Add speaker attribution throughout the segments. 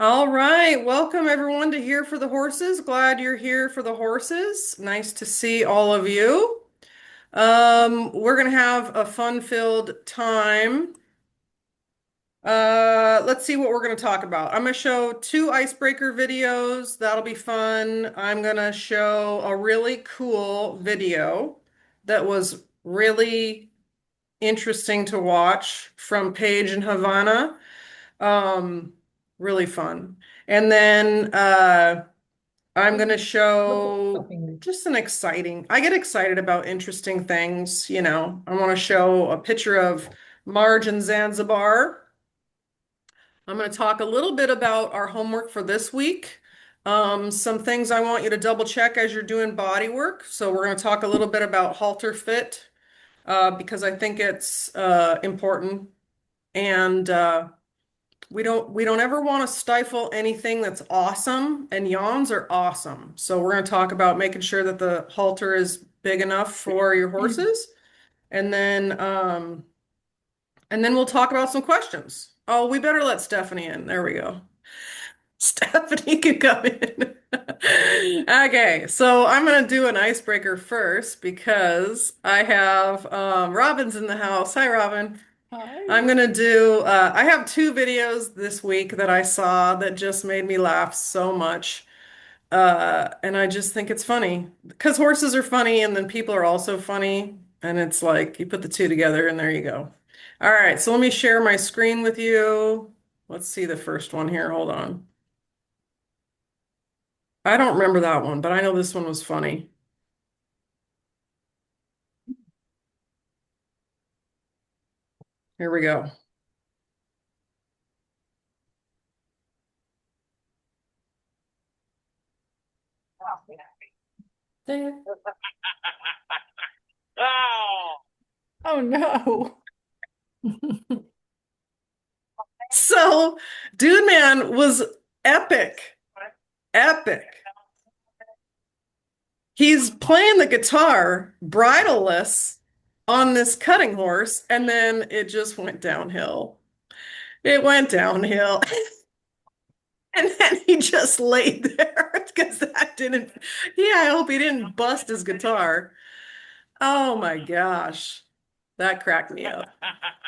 Speaker 1: All right, welcome everyone to Here for the Horses. Glad you're here for the horses. Nice to see all of you. We're gonna have a fun-filled time. Let's see what we're gonna talk about. I'm gonna show two icebreaker videos. That'll be fun. I'm gonna show a really cool video that was really interesting to watch from Paige and Havana. Um, Really fun. And then I'm going to show just I get excited about interesting things, you know. I want to show a picture of Marge and Zanzibar. I'm going to talk a little bit about our homework for this week. Some things I want you to double check as you're doing body work. So we're going to talk a little bit about halter fit because I think it's important. And we don't ever want to stifle anything that's awesome, and yawns are awesome. So we're going to talk about making sure that the halter is big enough for your horses, and then we'll talk about some questions. Oh, we better let Stephanie in. There we go. Stephanie can come in. Okay, so I'm gonna do an icebreaker first because I have Robin's in the house. Hi, Robin.
Speaker 2: Hi.
Speaker 1: I'm gonna do, I have two videos this week that I saw that just made me laugh so much. And I just think it's funny because horses are funny and then people are also funny. And it's like you put the two together and there you go. All right, so let me share my screen with you. Let's see the first one here. Hold on. I don't remember that one, but I know this one was funny. Here we go.
Speaker 2: There. Oh no.
Speaker 1: So, Dude Man was epic. Epic. He's playing the guitar bridleless on this cutting horse, and then it just went downhill. It went downhill. And then he just laid there because that didn't, yeah, I hope he didn't bust his guitar. Oh my gosh. That cracked me up.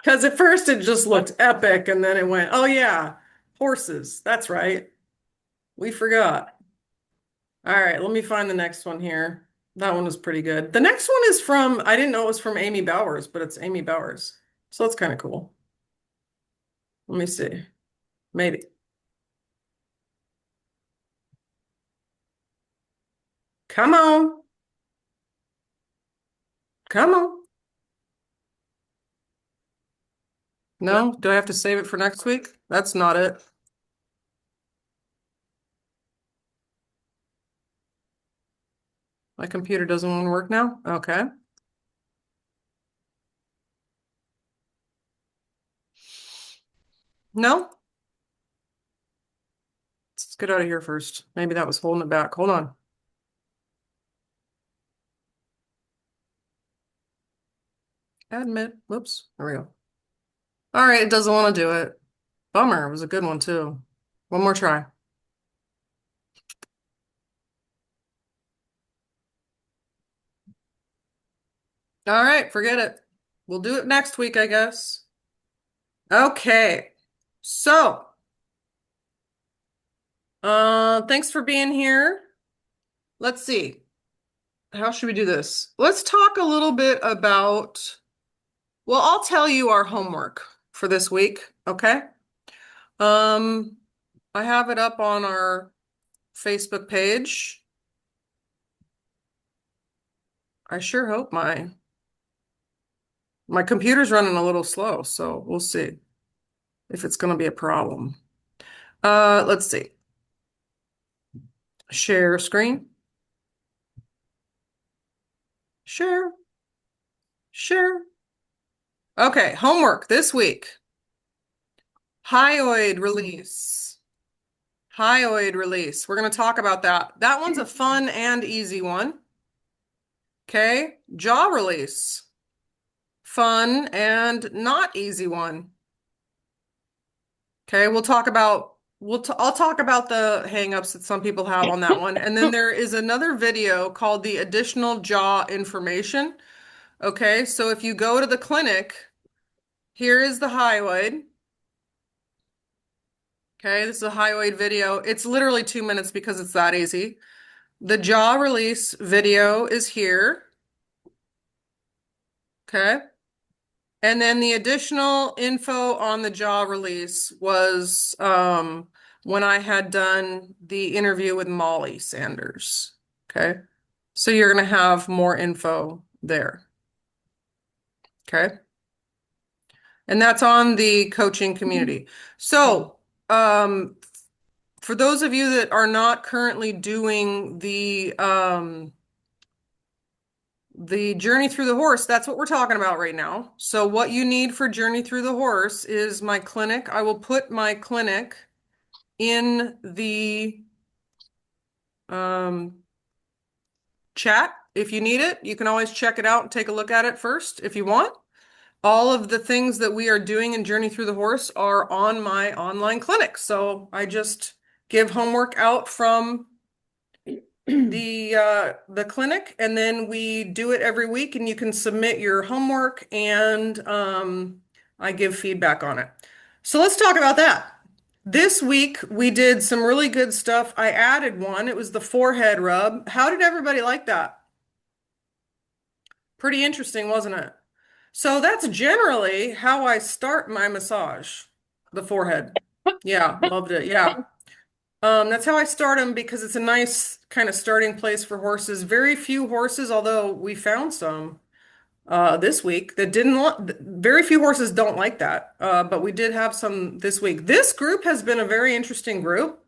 Speaker 1: Because at first it just looked epic, and then it went, oh yeah, horses. That's right. We forgot. All right, let me find the next one here. That one was pretty good. The next one is from, I didn't know it was from Amy Bowers, but it's Amy Bowers. So that's kind of cool. Let me see. Maybe. Come on. Come on. No? Do I have to save it for next week? That's not it. My computer doesn't want to work now? Okay. No? Let's get out of here first. Maybe that was holding it back. Hold on. Admit. Whoops. There we go. All right, it doesn't want to do it. Bummer. It was a good one too. One more try. All right, forget it. We'll do it next week, I guess. Okay. So, thanks for being here. Let's see. How should we do this? Let's talk a little bit about, well, I'll tell you our homework for this week, okay? Um, I have it up on our Facebook page. I sure hope my computer's running a little slow, so we'll see if it's going to be a problem. Let's see. Share screen. Share. Share. Okay, homework this week. Hyoid release. Hyoid release. We're going to talk about that. That one's a fun and easy one. Okay, jaw release. Fun and not easy one. Okay, we'll talk about I'll talk about the hangups that some people have on that one. And then there is another video called the additional jaw information. Okay, so if you go to the clinic, here is the hyoid. Okay, this is a hyoid video. It's literally 2 minutes because it's that easy. The jaw release video is here. Okay. And then the additional info on the jaw release was when I had done the interview with Molly Sanders. Okay. So you're going to have more info there. Okay. And that's on the coaching community. So, for those of you that are not currently doing the Journey Through the Horse, that's what we're talking about right now. So what you need for Journey Through the Horse is my clinic. I will put my clinic in the um, chat. If you need it, you can always check it out and take a look at it first if you want. All of the things that we are doing in Journey Through the Horse are on my online clinic. So I just give homework out from the clinic, and then we do it every week, and you can submit your homework, and I give feedback on it. So let's talk about that. This week we did some really good stuff. I added one. It was the forehead rub. How did everybody like that? Pretty interesting, wasn't it? So that's generally how I start my massage, the forehead. Yeah, loved it. Yeah. That's how I start them because it's a nice kind of starting place for horses. Very few horses, although we found some this week that didn't want, very few horses don't like that. But we did have some this week. This group has been a very interesting group.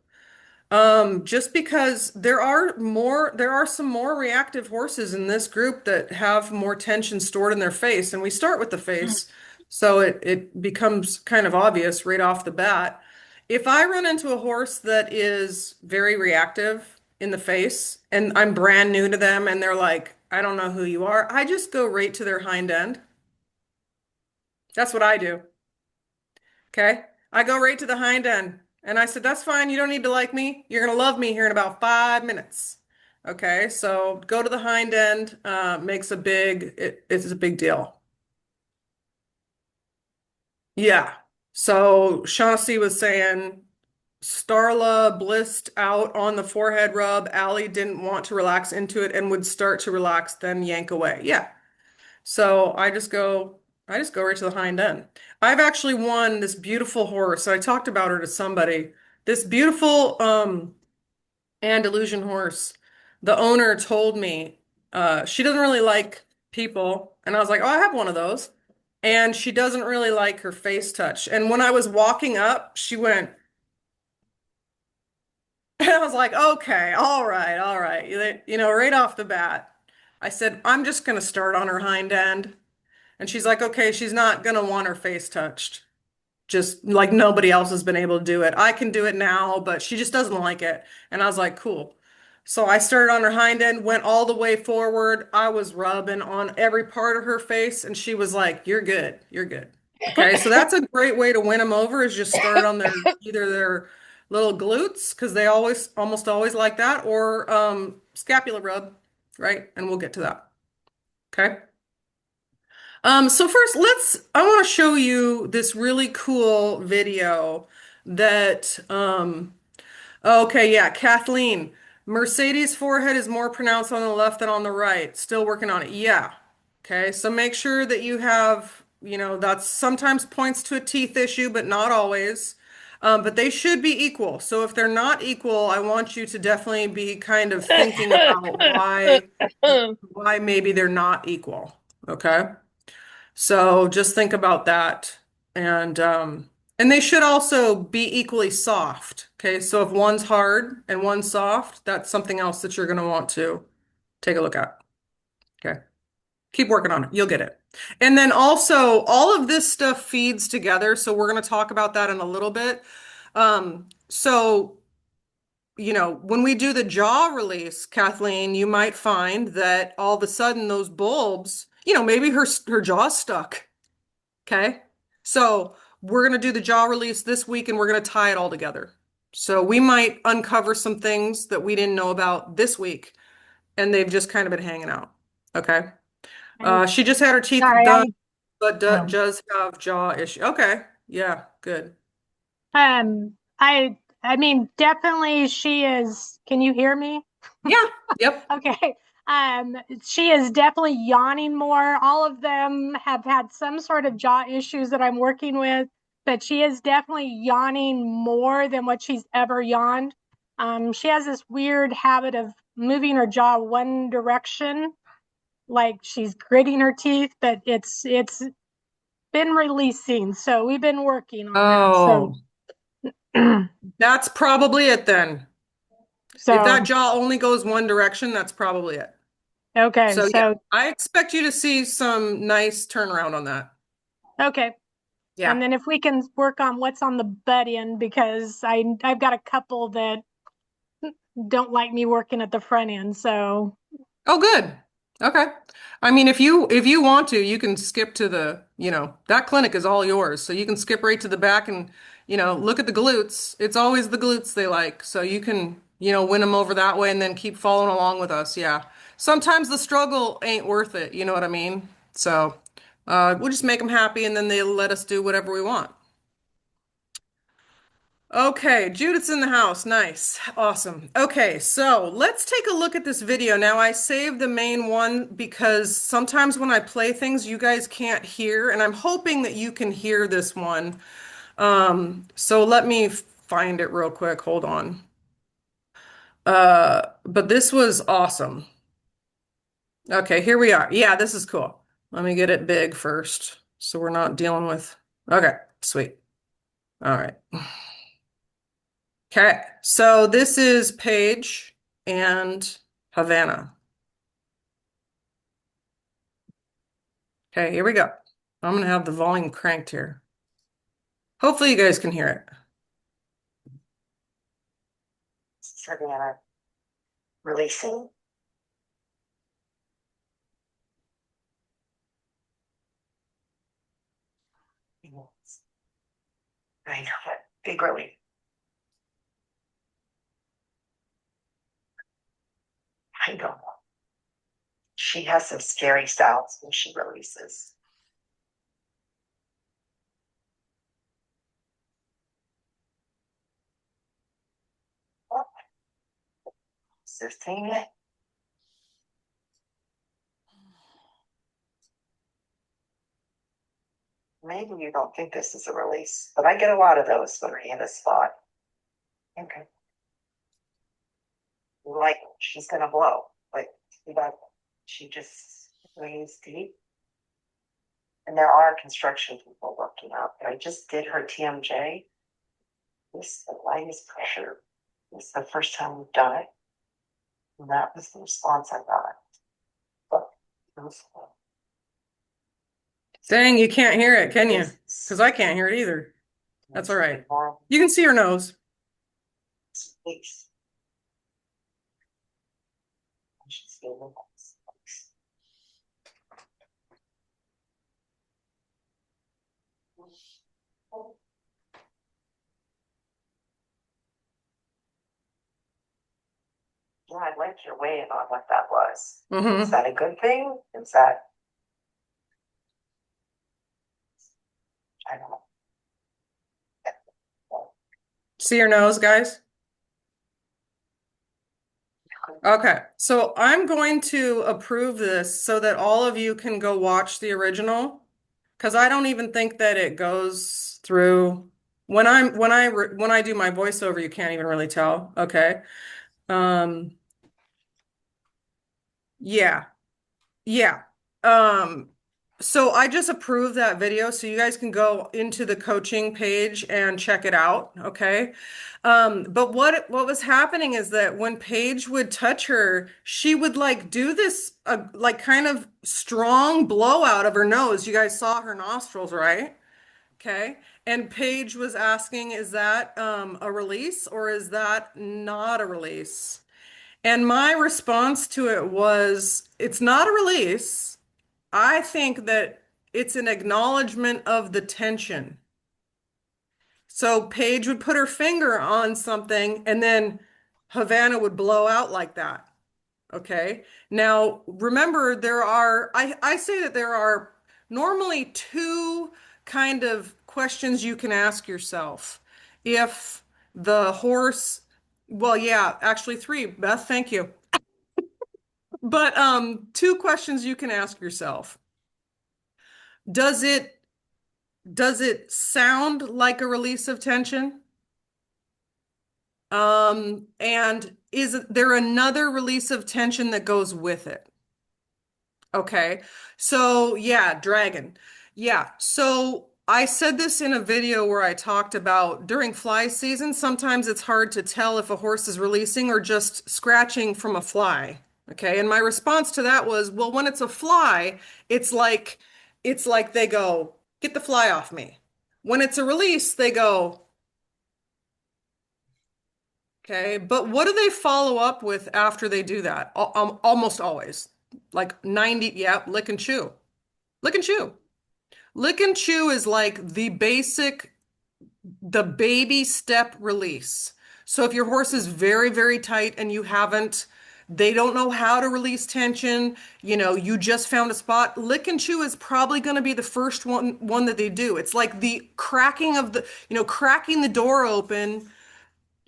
Speaker 1: Just because there are some more reactive horses in this group that have more tension stored in their face, and we start with the face, so it becomes kind of obvious right off the bat. If I run into a horse that is very reactive in the face, and I'm brand new to them, and they're like, I don't know who you are, I just go right to their hind end. That's what I do. Okay. I go right to the hind end. And I said, that's fine. You don't need to like me. You're going to love me here in about 5 minutes. Okay. So go to the hind end, it's a big deal. Yeah. So Shaughnessy was saying Starla blissed out on the forehead rub. Allie didn't want to relax into it and would start to relax, then yank away. Yeah. So I just go right to the hind end. I've actually won this beautiful horse. I talked about her to somebody. This beautiful Andalusian horse. The owner told me she doesn't really like people, and I was like, "Oh, I have one of those." And she doesn't really like her face touch. And when I was walking up, she went, and I was like, "Okay, all right." You know, right off the bat, I said, "I'm just going to start on her hind end." And she's like, okay, she's not gonna want her face touched. Just like nobody else has been able to do it. I can do it now, but she just doesn't like it. And I was like, cool. So I started on her hind end, went all the way forward. I was rubbing on every part of her face, and she was like, you're good. You're good. Okay, so that's a great way to win them over is just start on either their little glutes, because they almost always like that, or scapula rub, right? And we'll get to that. Okay. So first, I want to show you this really cool video that, okay, yeah, Kathleen, Mercedes' forehead is more pronounced on the left than on the right. Still working on it. Yeah. Okay, so make sure that you have, that's sometimes points to a teeth issue, but not always. But they should be equal. So if they're not equal, I want you to definitely be kind of thinking about why maybe they're not equal. Okay. So just think about that. And they should also be equally soft. Okay, so if one's hard and one's soft, that's something else that you're going to want to take a look at. Okay. Keep working on it. You'll get it. And then also all of this stuff feeds together, so we're going to talk about that in a little bit. So when we do the jaw release, Kathleen, you might find that all of a sudden those bulbs, maybe her jaw's stuck. Okay. So we're going to do the jaw release this week and we're going to tie it all together. So we might uncover some things that we didn't know about this week, and they've just kind of been hanging out. Okay.
Speaker 3: I'm
Speaker 1: She just had her teeth
Speaker 3: sorry.
Speaker 1: done, but
Speaker 3: Um,
Speaker 1: does have jaw issue. Okay. Yeah, good.
Speaker 3: I mean, definitely she is. Can you hear me?
Speaker 1: Yeah. Yep.
Speaker 3: Okay. She is definitely yawning more. All of them have had some sort of jaw issues that I'm working with, but she is definitely yawning more than what she's ever yawned. She has this weird habit of moving her jaw one direction, like she's gritting her teeth, but it's been releasing. So we've been working on that. So
Speaker 1: Oh, that's probably it then. If that
Speaker 3: so
Speaker 1: jaw only goes one direction, that's probably it.
Speaker 3: okay,
Speaker 1: So yeah,
Speaker 3: so
Speaker 1: I expect you to see some nice turnaround on that.
Speaker 3: okay. And
Speaker 1: Yeah.
Speaker 3: then if we can work on what's on the butt end, because I've got a couple that don't like me working at the front end. So
Speaker 1: Oh, good. Okay. I mean, if you want to, you can skip to that clinic is all yours. So you can skip right to the back and, look at the glutes. It's always the glutes they like. So you can, win them over that way and then keep following along with us. Yeah. Sometimes the struggle ain't worth it. You know what I mean? So, we'll just make them happy and then they'll let us do whatever we want. Okay, Judith's in the house. Nice. Awesome. Okay, so let's take a look at this video. Now, I saved the main one because sometimes when I play things, you guys can't hear, and I'm hoping that you can hear this one. So let me find it real quick. Hold on. But this was awesome. Okay, here we are. Yeah, this is cool. Let me get it big first, so we're not dealing with. Okay, sweet. All right. Okay, so this is Paige and Havana. Okay, here we go. I'm gonna have the volume cranked here. Hopefully you guys can hear it.
Speaker 4: Savannah releasing. Yes. I know it. Big relief. I know. She has some scary sounds when she releases. Is this thing it? Maybe you don't think this is a release, but I get a lot of those when I in a spot. Okay. Like she's gonna blow. Like she just breathes deep. And there are construction people working out. But I just did her TMJ. This is the lightest pressure. This is the first time we've done it. And that was the response I got. But it was
Speaker 1: Dang, you can't hear it, can you?
Speaker 4: this
Speaker 1: Because I can't hear it either. That's all right.
Speaker 4: more
Speaker 1: You can see her nose.
Speaker 4: space. And she's giving us space. Yeah, I like your way in on what that was. Is
Speaker 1: Mm-hmm.
Speaker 4: that a good thing? Is that I don't know.
Speaker 1: See her nose, guys? Okay, so I'm going to approve this so that all of you can go watch the original, because I don't even think that it goes through when I do my voiceover, you can't even really tell. Okay. Um, yeah. Yeah. Um, so I just approved that video so you guys can go into the coaching page and check it out, okay? But what was happening is that when Paige would touch her, she would like do this like kind of strong blowout of her nose. You guys saw her nostrils, right? Okay. And Paige was asking, is that a release or is that not a release? And my response to it was, it's not a release. I think that it's an acknowledgement of the tension. So Paige would put her finger on something and then Havana would blow out like that. Okay. Now, remember, I say that there are normally two kind of questions you can ask yourself. If the horse, well, yeah, actually three, Beth, thank you. But two questions you can ask yourself. Does it does it sound like a release of tension? And is there another release of tension that goes with it? Okay. So yeah, dragon. Yeah. So I said this in a video where I talked about during fly season, sometimes it's hard to tell if a horse is releasing or just scratching from a fly. Okay. And my response to that was, well, when it's a fly, it's like it's like they go, get the fly off me. When it's a release, they go, okay. But what do they follow up with after they do that? Almost always. Like 90, yeah, lick and chew. Lick and chew. Lick and chew is like the baby step release. So if your horse is very, very tight and they don't know how to release tension, you just found a spot, lick and chew is probably going to be the first one that they do. It's like the cracking of cracking the door open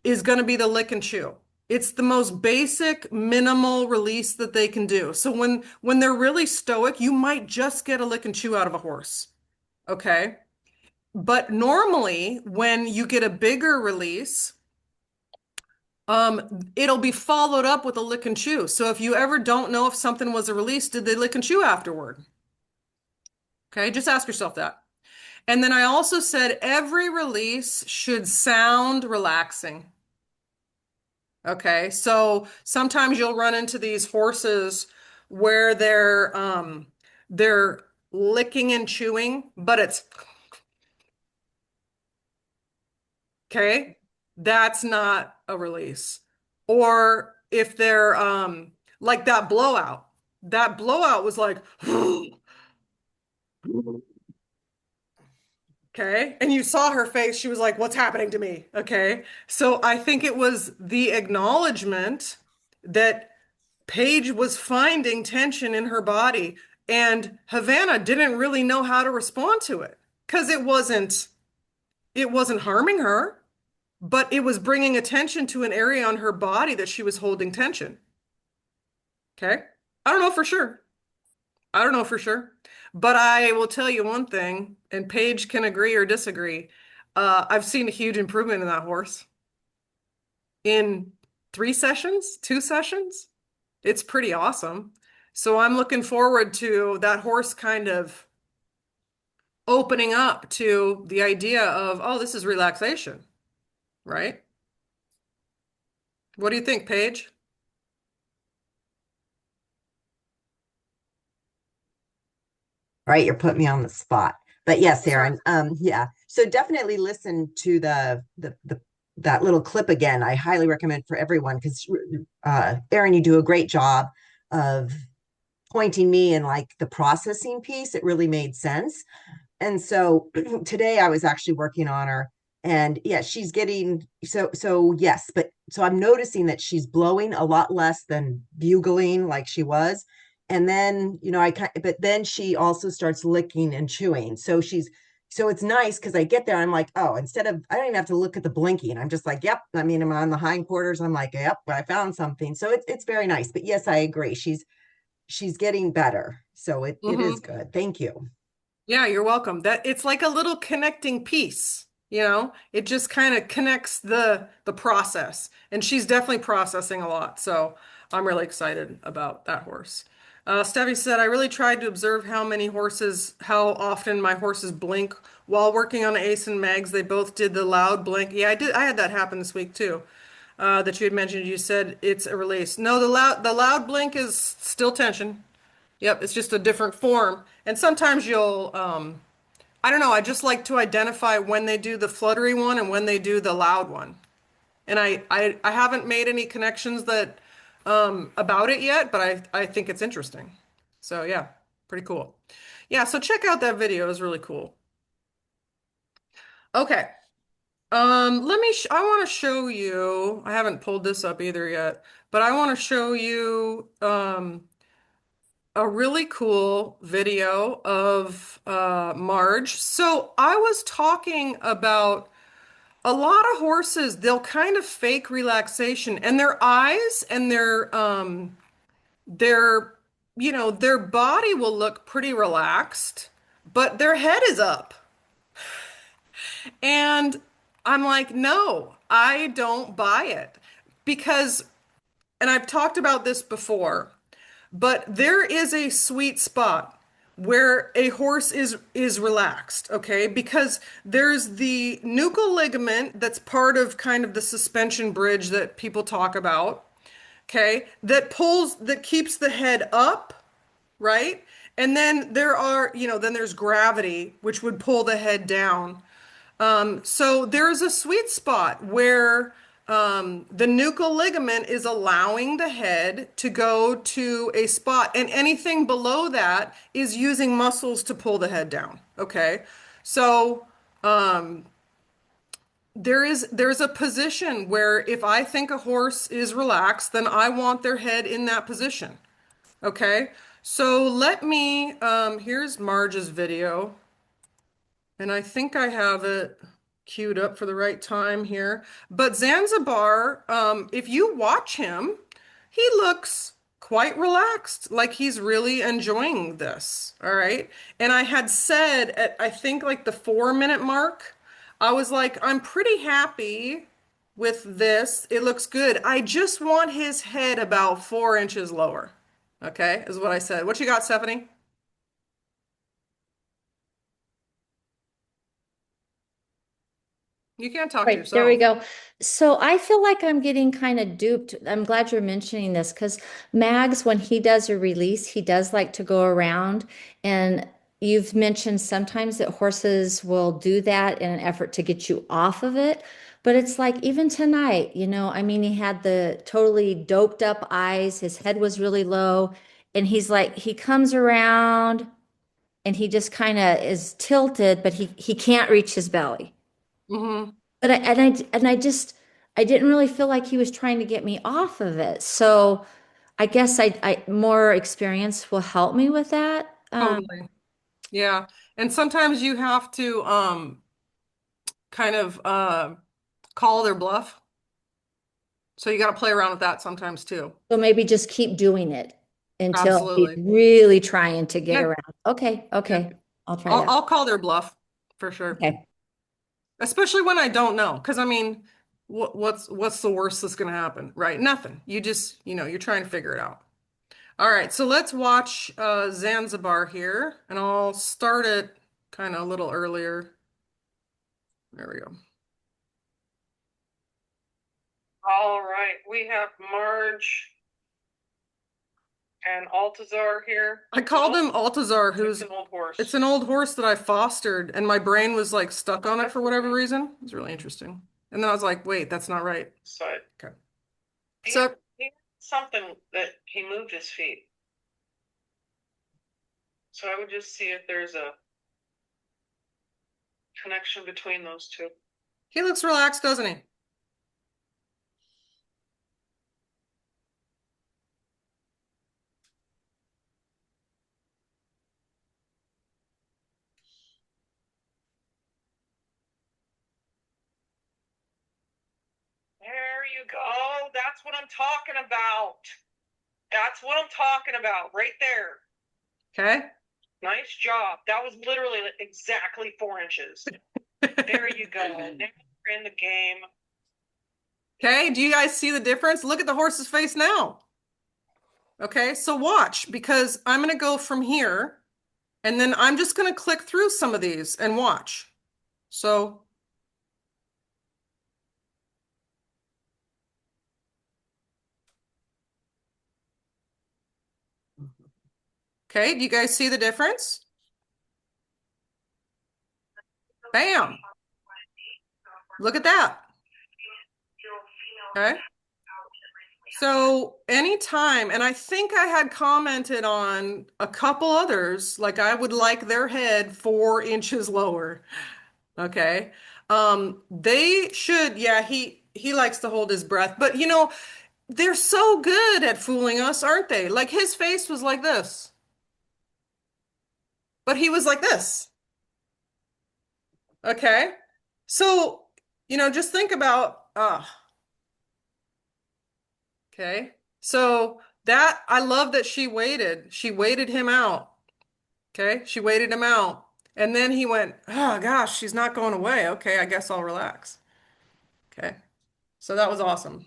Speaker 1: is going to be the lick and chew. It's the most basic minimal release that they can do. So when they're really stoic, you might just get a lick and chew out of a horse. Okay. But normally when you get a bigger release, it'll be followed up with a lick and chew. So if you ever don't know if something was a release, did they lick and chew afterward? Okay, just ask yourself that. And then I also said every release should sound relaxing. Okay, so sometimes you'll run into these horses where they're licking and chewing, but it's okay, that's not a release. Or if they're like that blowout. That blowout was like okay. And you saw her face. She was like, what's happening to me? Okay. So I think it was the acknowledgement that Paige was finding tension in her body, and Havana didn't really know how to respond to it because it wasn't harming her, but it was bringing attention to an area on her body that she was holding tension. Okay. I don't know for sure. I don't know for sure. But I will tell you one thing, and Paige can agree or disagree. I've seen a huge improvement in that horse in 3 sessions, 2 sessions. It's pretty awesome. So I'm looking forward to that horse kind of opening up to the idea of, oh, this is relaxation, right? What do you think, Paige?
Speaker 5: Right, you're putting me on the spot. But yes,
Speaker 1: That's right.
Speaker 5: Erin, yeah. So definitely listen to the that little clip again. I highly recommend for everyone because Erin, you do a great job of pointing me in like the processing piece. It really made sense. And so today I was actually working on her, and yeah, she's getting so yes, but so I'm noticing that she's blowing a lot less than bugling like she was. And then, but then she also starts licking and chewing. So it's nice because I get there, I'm like, oh, instead of, I don't even have to look at the blinking. I'm just like, yep. I mean, I'm on the hindquarters. I'm like, yep, I found something. So it's very nice. But yes, I agree. She's getting better. So it is
Speaker 1: Mm-hmm.
Speaker 5: good. Thank you.
Speaker 1: Yeah, you're welcome. That it's like a little connecting piece, It just kind of connects the process. And she's definitely processing a lot. So I'm really excited about that horse. Steffi said, I really tried to observe how often my horses blink while working on Ace and Megs. They both did the loud blink. Yeah, I did. I had that happen this week too. That you had mentioned. You said it's a release. No, the loud blink is still tension. Yep, it's just a different form. And sometimes I don't know, I just like to identify when they do the fluttery one and when they do the loud one. And I haven't made any connections about it yet, but I think it's interesting. So yeah, pretty cool. Yeah, so check out that video. It was really cool. Okay. I want to show you, I haven't pulled this up either yet, but I want to show you a really cool video of Marge. So I was talking about a lot of horses, they'll kind of fake relaxation and their eyes and their their body will look pretty relaxed, but their head is up. And I'm like, no, I don't buy it because, and I've talked about this before, but there is a sweet spot where a horse is relaxed, okay? Because there's the nuchal ligament that's part of kind of the suspension bridge that people talk about, okay? That keeps the head up, right? And then then there's gravity, which would pull the head down. So there's a sweet spot where the nuchal ligament is allowing the head to go to a spot, and anything below that is using muscles to pull the head down. Okay, so there's a position where if I think a horse is relaxed, then I want their head in that position. Okay, so let me here's Marge's video. And I think I have it queued up for the right time here. But Zanzibar, if you watch him, he looks quite relaxed, like he's really enjoying this. All right. And I had said at, I think, like the 4 minute mark, I was like, I'm pretty happy with this. It looks good. I just want his head about 4 inches lower. Okay, is what I said. What you got, Stephanie? You can't talk to
Speaker 2: Right, there we
Speaker 1: yourself.
Speaker 2: go. So I feel like I'm getting kind of duped. I'm glad you're mentioning this because Mags, when he does a release, he does like to go around. And you've mentioned sometimes that horses will do that in an effort to get you off of it. But it's like even tonight, I mean, he had the totally doped up eyes, his head was really low, and he's like, he comes around and he just kind of is tilted, but he can't reach his belly.
Speaker 1: Hmm.
Speaker 2: But I just I didn't really feel like he was trying to get me off of it. So I guess I more experience will help me with that.
Speaker 1: Totally. Yeah. And sometimes you have to kind of call their bluff. So you got to play around with that sometimes too.
Speaker 2: So maybe just keep doing it until he's
Speaker 1: Absolutely.
Speaker 2: really trying to get
Speaker 1: Yeah.
Speaker 2: around. Okay,
Speaker 1: Yeah.
Speaker 2: okay. I'll try
Speaker 1: I'll
Speaker 2: that.
Speaker 1: I'll call their bluff for sure.
Speaker 2: Okay.
Speaker 1: Especially when I don't know. Because I mean, what's the worst that's gonna happen? Right? Nothing. You just, you're trying to figure it out. All right, so let's watch Zanzibar here, and I'll start it kind of a little earlier. There we go. All right, we have Marge and Altazar here. I called him Altazar, who's an old horse. It's an old horse that I fostered, and my brain was like stuck on it for whatever reason. It's really interesting. And then I was like, wait, that's not right. Okay. So he had something that he moved his feet. So I would just see if there's a connection between those two. He looks relaxed, doesn't he? There you go. That's what I'm talking about. That's what I'm talking about right there. Okay. Nice job. That was literally exactly 4 inches. There you go. Now you're in the game. Okay, do you guys see the difference? Look at the horse's face now. Okay, so watch, because I'm going to go from here, and then I'm just going to click through some of these and watch. So, okay, do you guys see the difference? Bam. Look at that. Okay. So anytime, and I think I had commented on a couple others, like I would like their head 4 inches lower. Okay. They should, yeah, he likes to hold his breath, but you know, they're so good at fooling us, aren't they? Like his face was like this, but he was like this. Okay. So, you know, just think about, okay. So that I love that she waited. She waited him out. Okay. She waited him out. And then he went, oh gosh, she's not going away. Okay, I guess I'll relax. Okay. So that was awesome.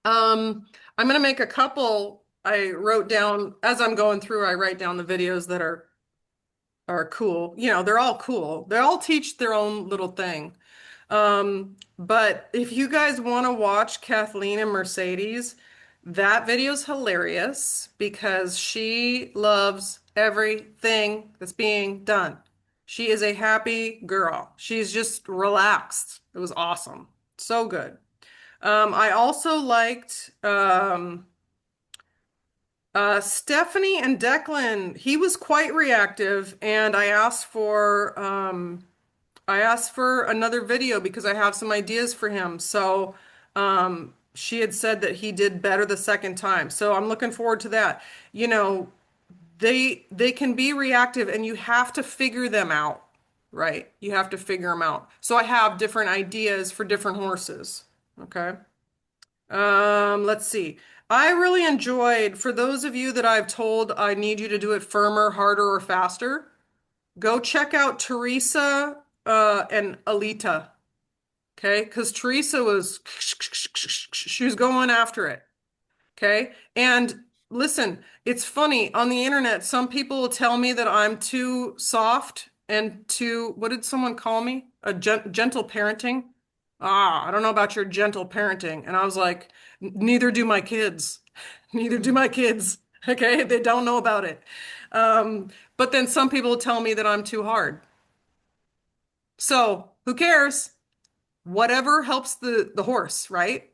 Speaker 1: I'm gonna make a couple. I wrote down as I'm going through, I write down the videos that are cool. You know, they're all cool. They all teach their own little thing. But if you guys want to watch Kathleen and Mercedes, that video's hilarious because she loves everything that's being done. She is a happy girl. She's just relaxed. It was awesome. So good. I also liked Stephanie and Declan. He was quite reactive, and I asked for another video because I have some ideas for him. So she had said that he did better the second time. So I'm looking forward to that. You know, they can be reactive and you have to figure them out, right? You have to figure them out. So I have different ideas for different horses. Okay. Let's see. I really enjoyed, for those of you that I've told I need you to do it firmer, harder, or faster, go check out Teresa and Alita. Okay, because Teresa was she was going after it. Okay. And listen, it's funny on the internet, some people will tell me that I'm too soft and too, what did someone call me? A gentle parenting. Ah, I don't know about your gentle parenting. And I was like, neither do my kids. Neither do my kids. Okay. They don't know about it. But then some people tell me that I'm too hard. So who cares? Whatever helps the horse, right?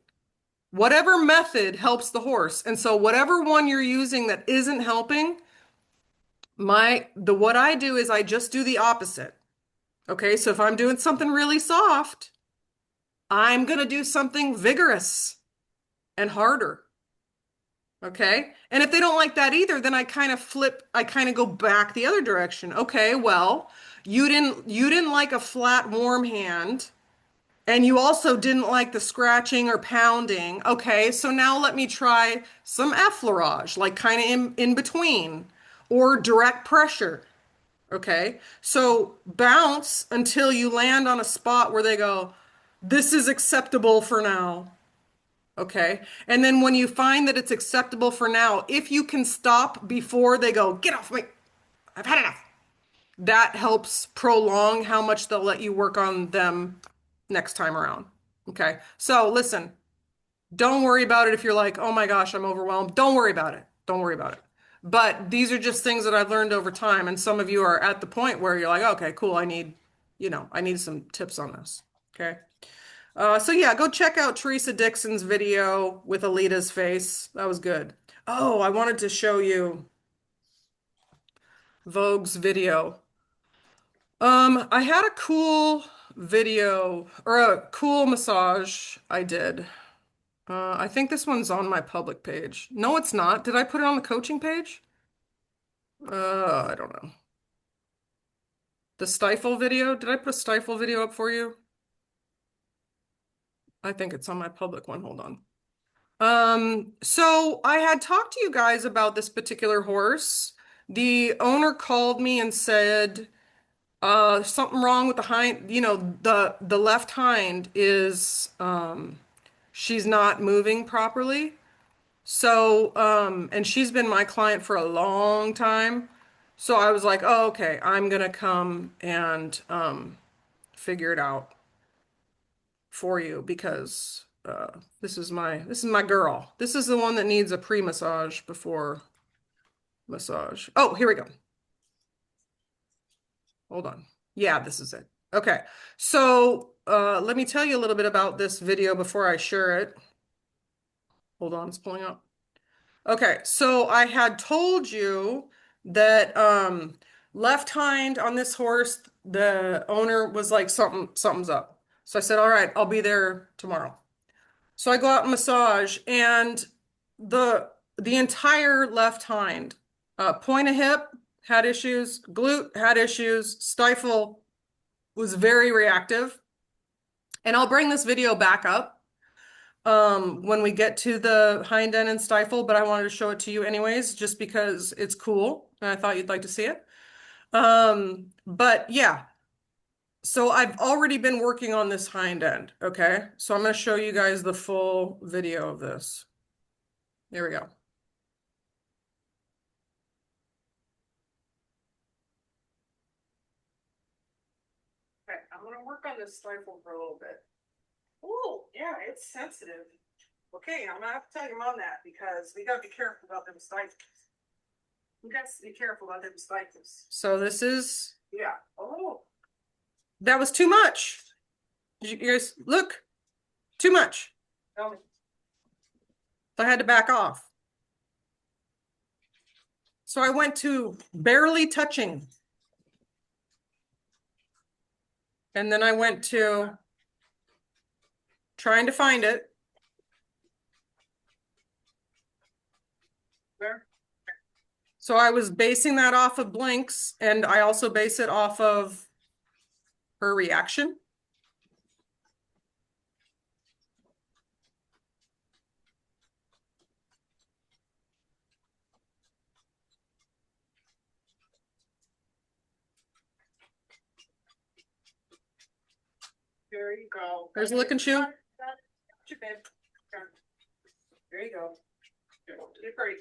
Speaker 1: Whatever method helps the horse. And so whatever one you're using that isn't helping, what I do is I just do the opposite. Okay, so if I'm doing something really soft, I'm gonna do something vigorous and harder. Okay? And if they don't like that either, then I kind of go back the other direction. Okay, well, you didn't like a flat warm hand. And you also didn't like the scratching or pounding. Okay, so now let me try some effleurage, like kind of in between, or direct pressure. Okay, so bounce until you land on a spot where they go, this is acceptable for now. Okay, and then when you find that it's acceptable for now, if you can stop before they go, get off me, I've had enough. That helps prolong how much they'll let you work on them next time around. Okay. So listen, don't worry about it if you're like, oh my gosh, I'm overwhelmed. Don't worry about it. Don't worry about it. But these are just things that I've learned over time. And some of you are at the point where you're like, okay, cool. I need some tips on this. Okay. So yeah, go check out Teresa Dixon's video with Alita's face. That was good. Oh, I wanted to show you Vogue's video. I had a cool video or a cool massage I did. I think this one's on my public page. No, it's not. Did I put it on the coaching page? I don't know. The stifle video? Did I put a stifle video up for you? I think it's on my public one. Hold on. So I had talked to you guys about this particular horse. The owner called me and said, something wrong with the hind, the left hind is she's not moving properly. So, and she's been my client for a long time. So I was like, oh, okay, I'm gonna come and figure it out for you because this is my girl. This is the one that needs a pre-massage before massage. Oh, here we go. Hold on. Yeah, this is it. Okay. So let me tell you a little bit about this video before I share it. Hold on, it's pulling up. Okay, so I had told you that left hind on this horse, the owner was like, something's up. So I said, all right, I'll be there tomorrow. So I go out and massage, and the entire left hind, point of hip had issues, glute had issues, stifle was very reactive. And I'll bring this video back up when we get to the hind end and stifle, but I wanted to show it to you anyways, just because it's cool and I thought you'd like to see it. But yeah, so I've already been working on this hind end, okay? So I'm going to show you guys the full video of this. Here we go. Okay, I'm going to work on this stifle for a little bit. Oh, yeah, it's sensitive. Okay, I'm gonna have to tell your mom that because we gotta be careful about them stifles. We got to be careful about them stifles. So this is, yeah. Oh, that was too much. Did you guys look? Too much. So I had to back off. So I went to barely touching. And then I went to trying to find it. So I was basing that off of blinks, and I also base it off of her reaction. There you go. There's a looking shoe. There you go. Get ready.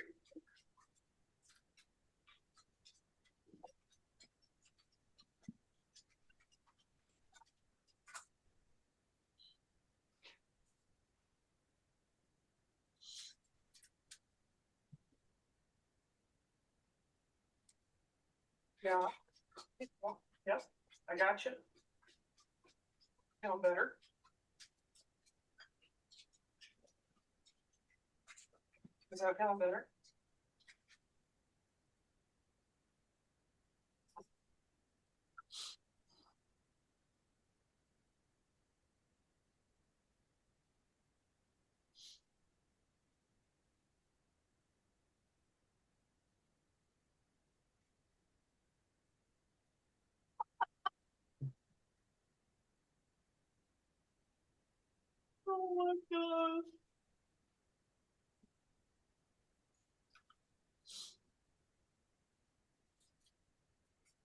Speaker 1: Yeah. Yep. I got you. Feel better. Does that feel better? Oh my God.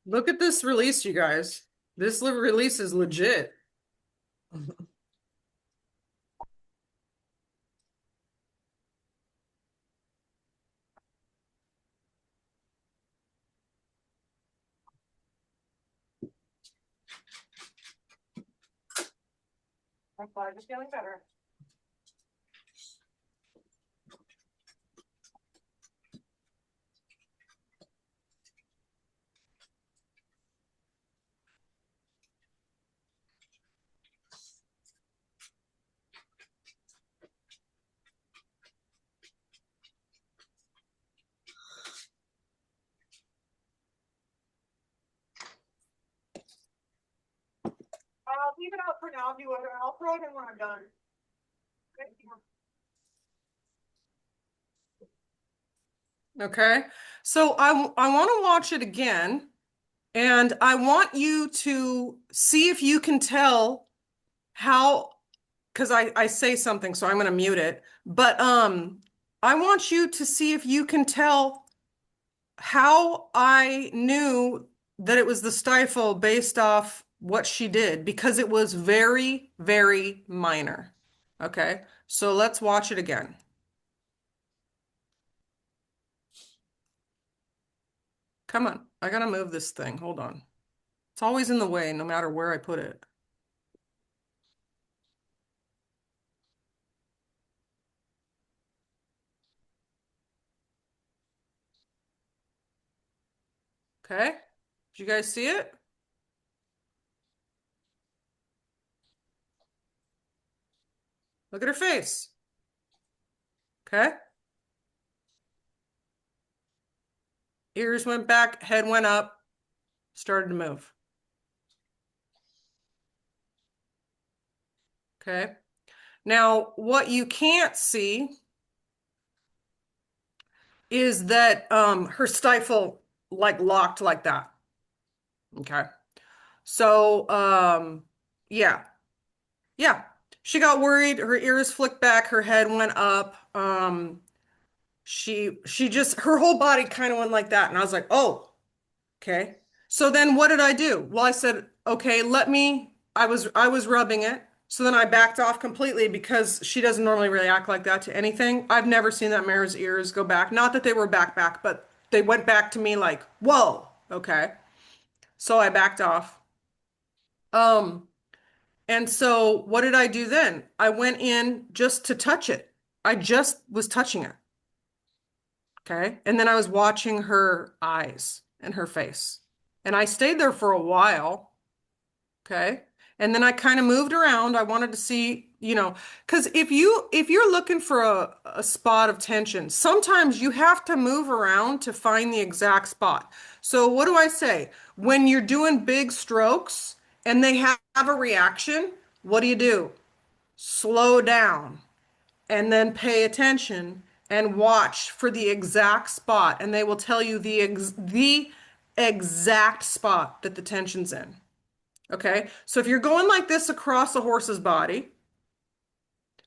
Speaker 1: Look at this release, you guys. This release is legit. I'm glad you're feeling better. I'll leave it out for now. I'll throw it in when I'm done. Okay, so I want to watch it again, and I want you to see if you can tell how, because I say something, so I'm going to mute it. But I want you to see if you can tell how I knew that it was the stifle based off what she did, because it was very, very minor. Okay, so let's watch it again. Come on, I gotta move this thing. Hold on. It's always in the way, no matter where I put it. Okay, did you guys see it? Look at her face. Okay. Ears went back, head went up, started to move. Okay. Now, what you can't see is that her stifle like locked like that. Okay. So yeah. Yeah. She got worried, her ears flicked back, her head went up. She just her whole body kind of went like that. And I was like, oh, okay. So then what did I do? Well, I said, okay, I was rubbing it. So then I backed off completely because she doesn't normally react like that to anything. I've never seen that mare's ears go back. Not that they were back, but they went back to me like, whoa, okay. So I backed off. Um, and so what did I do then? I went in just to touch it. I just was touching it. Okay. And then I was watching her eyes and her face. And I stayed there for a while. Okay. And then I kind of moved around. I wanted to see, because if you're looking for a spot of tension, sometimes you have to move around to find the exact spot. So what do I say? When you're doing big strokes and they have a reaction, what do? Slow down and then pay attention and watch for the exact spot, and they will tell you the exact spot that the tension's in. Okay, so if you're going like this across a horse's body,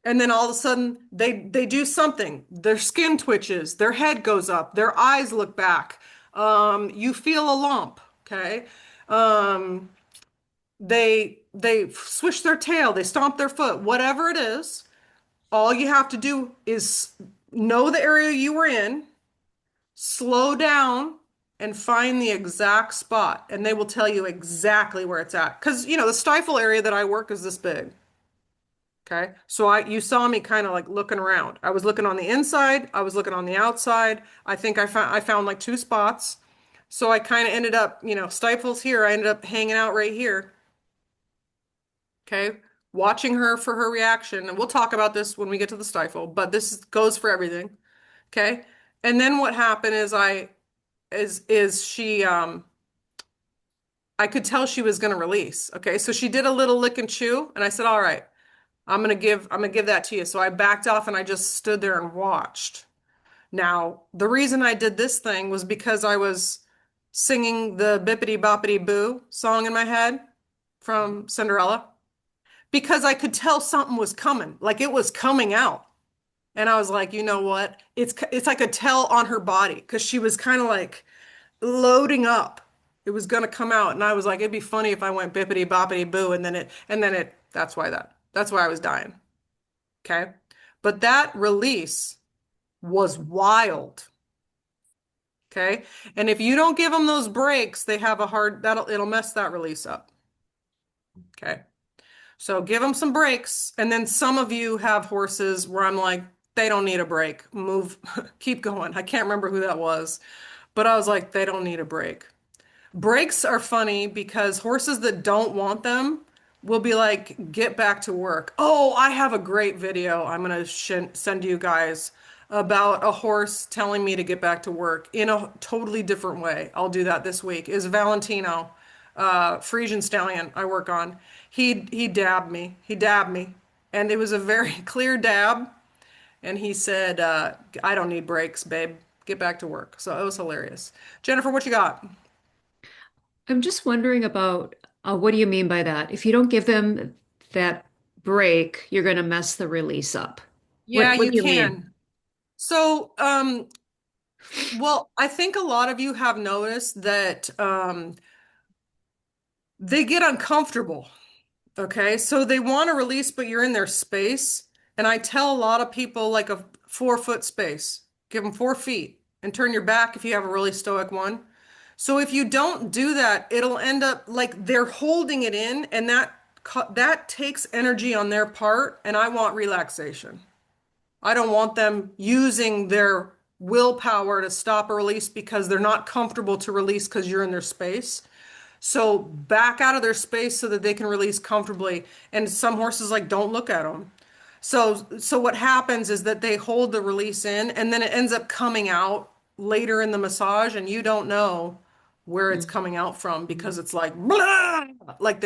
Speaker 1: and then all of a sudden they do something, their skin twitches, their head goes up, their eyes look back, you feel a lump. Okay, um, they swish their tail, they stomp their foot, whatever it is. All you have to do is know the area you were in, slow down, and find the exact spot, and they will tell you exactly where it's at. Because, the stifle area that I work is this big. Okay. So you saw me kind of like looking around. I was looking on the inside, I was looking on the outside. I think I found like two spots. So I kind of ended up, stifles here. I ended up hanging out right here. Okay. Watching her for her reaction. And we'll talk about this when we get to the stifle, but this goes for everything. Okay. And then what happened is she I could tell she was gonna release. Okay. So she did a little lick and chew, and I said, all right, I'm gonna give that to you. So I backed off and I just stood there and watched. Now, the reason I did this thing was because I was singing the Bippity Boppity Boo song in my head from Cinderella, because I could tell something was coming, like it was coming out. And I was like, you know what? It's I could tell on her body because she was kind of like loading up. It was gonna come out, and I was like, it'd be funny if I went bippity boppity boo, and then it. That's why I was dying. Okay, but that release was wild. Okay, and if you don't give them those breaks, they have a hard. It'll mess that release up. Okay. So give them some breaks. And then some of you have horses where I'm like, they don't need a break. Move, keep going. I can't remember who that was, but I was like, they don't need a break. Breaks are funny because horses that don't want them will be like, get back to work. Oh, I have a great video I'm going to send you guys about a horse telling me to get back to work in a totally different way. I'll do that this week. Is Valentino, Frisian stallion I work on. He dabbed me. He dabbed me. And it was a very clear dab. And he said, I don't need breaks, babe. Get back to work. So it was hilarious. Jennifer, what you got?
Speaker 6: I'm just wondering about what do you mean by that? If you don't give them that break, you're going to mess the release up.
Speaker 1: Yeah,
Speaker 6: What
Speaker 1: you
Speaker 6: do you mean?
Speaker 1: can. So, well, I think a lot of you have noticed that they get uncomfortable. Okay, so they want to release, but you're in their space. And I tell a lot of people like a 4 foot space, give them 4 feet and turn your back if you have a really stoic one. So if you don't do that, it'll end up like they're holding it in, and that takes energy on their part, and I want relaxation. I don't want them using their willpower to stop a release because they're not comfortable to release because you're in their space. So back out of their space so that they can release comfortably. And some horses like don't look at them. So what happens is that they hold the release in, and then it ends up coming out later in the massage, and you don't know where it's coming out from because it's like blah, like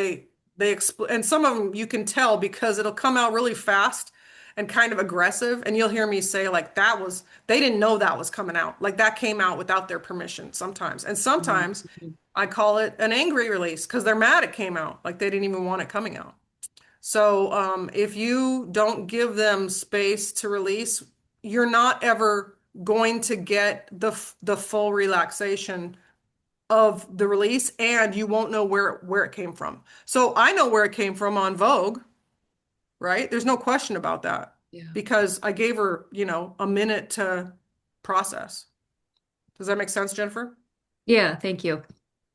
Speaker 1: And some of them you can tell because it'll come out really fast and kind of aggressive. And you'll hear me say, like, they didn't know that was coming out. Like, that came out without their permission sometimes. And sometimes
Speaker 6: Mhm.
Speaker 1: I call it an angry release because they're mad it came out. Like, they didn't even want it coming out. So, if you don't give them space to release, you're not ever going to get the full relaxation of the release, and you won't know where it came from. So I know where it came from on Vogue, right? There's no question about that
Speaker 6: Yeah.
Speaker 1: because I gave her, a minute to process. Does that make sense, Jennifer?
Speaker 6: Yeah, thank you.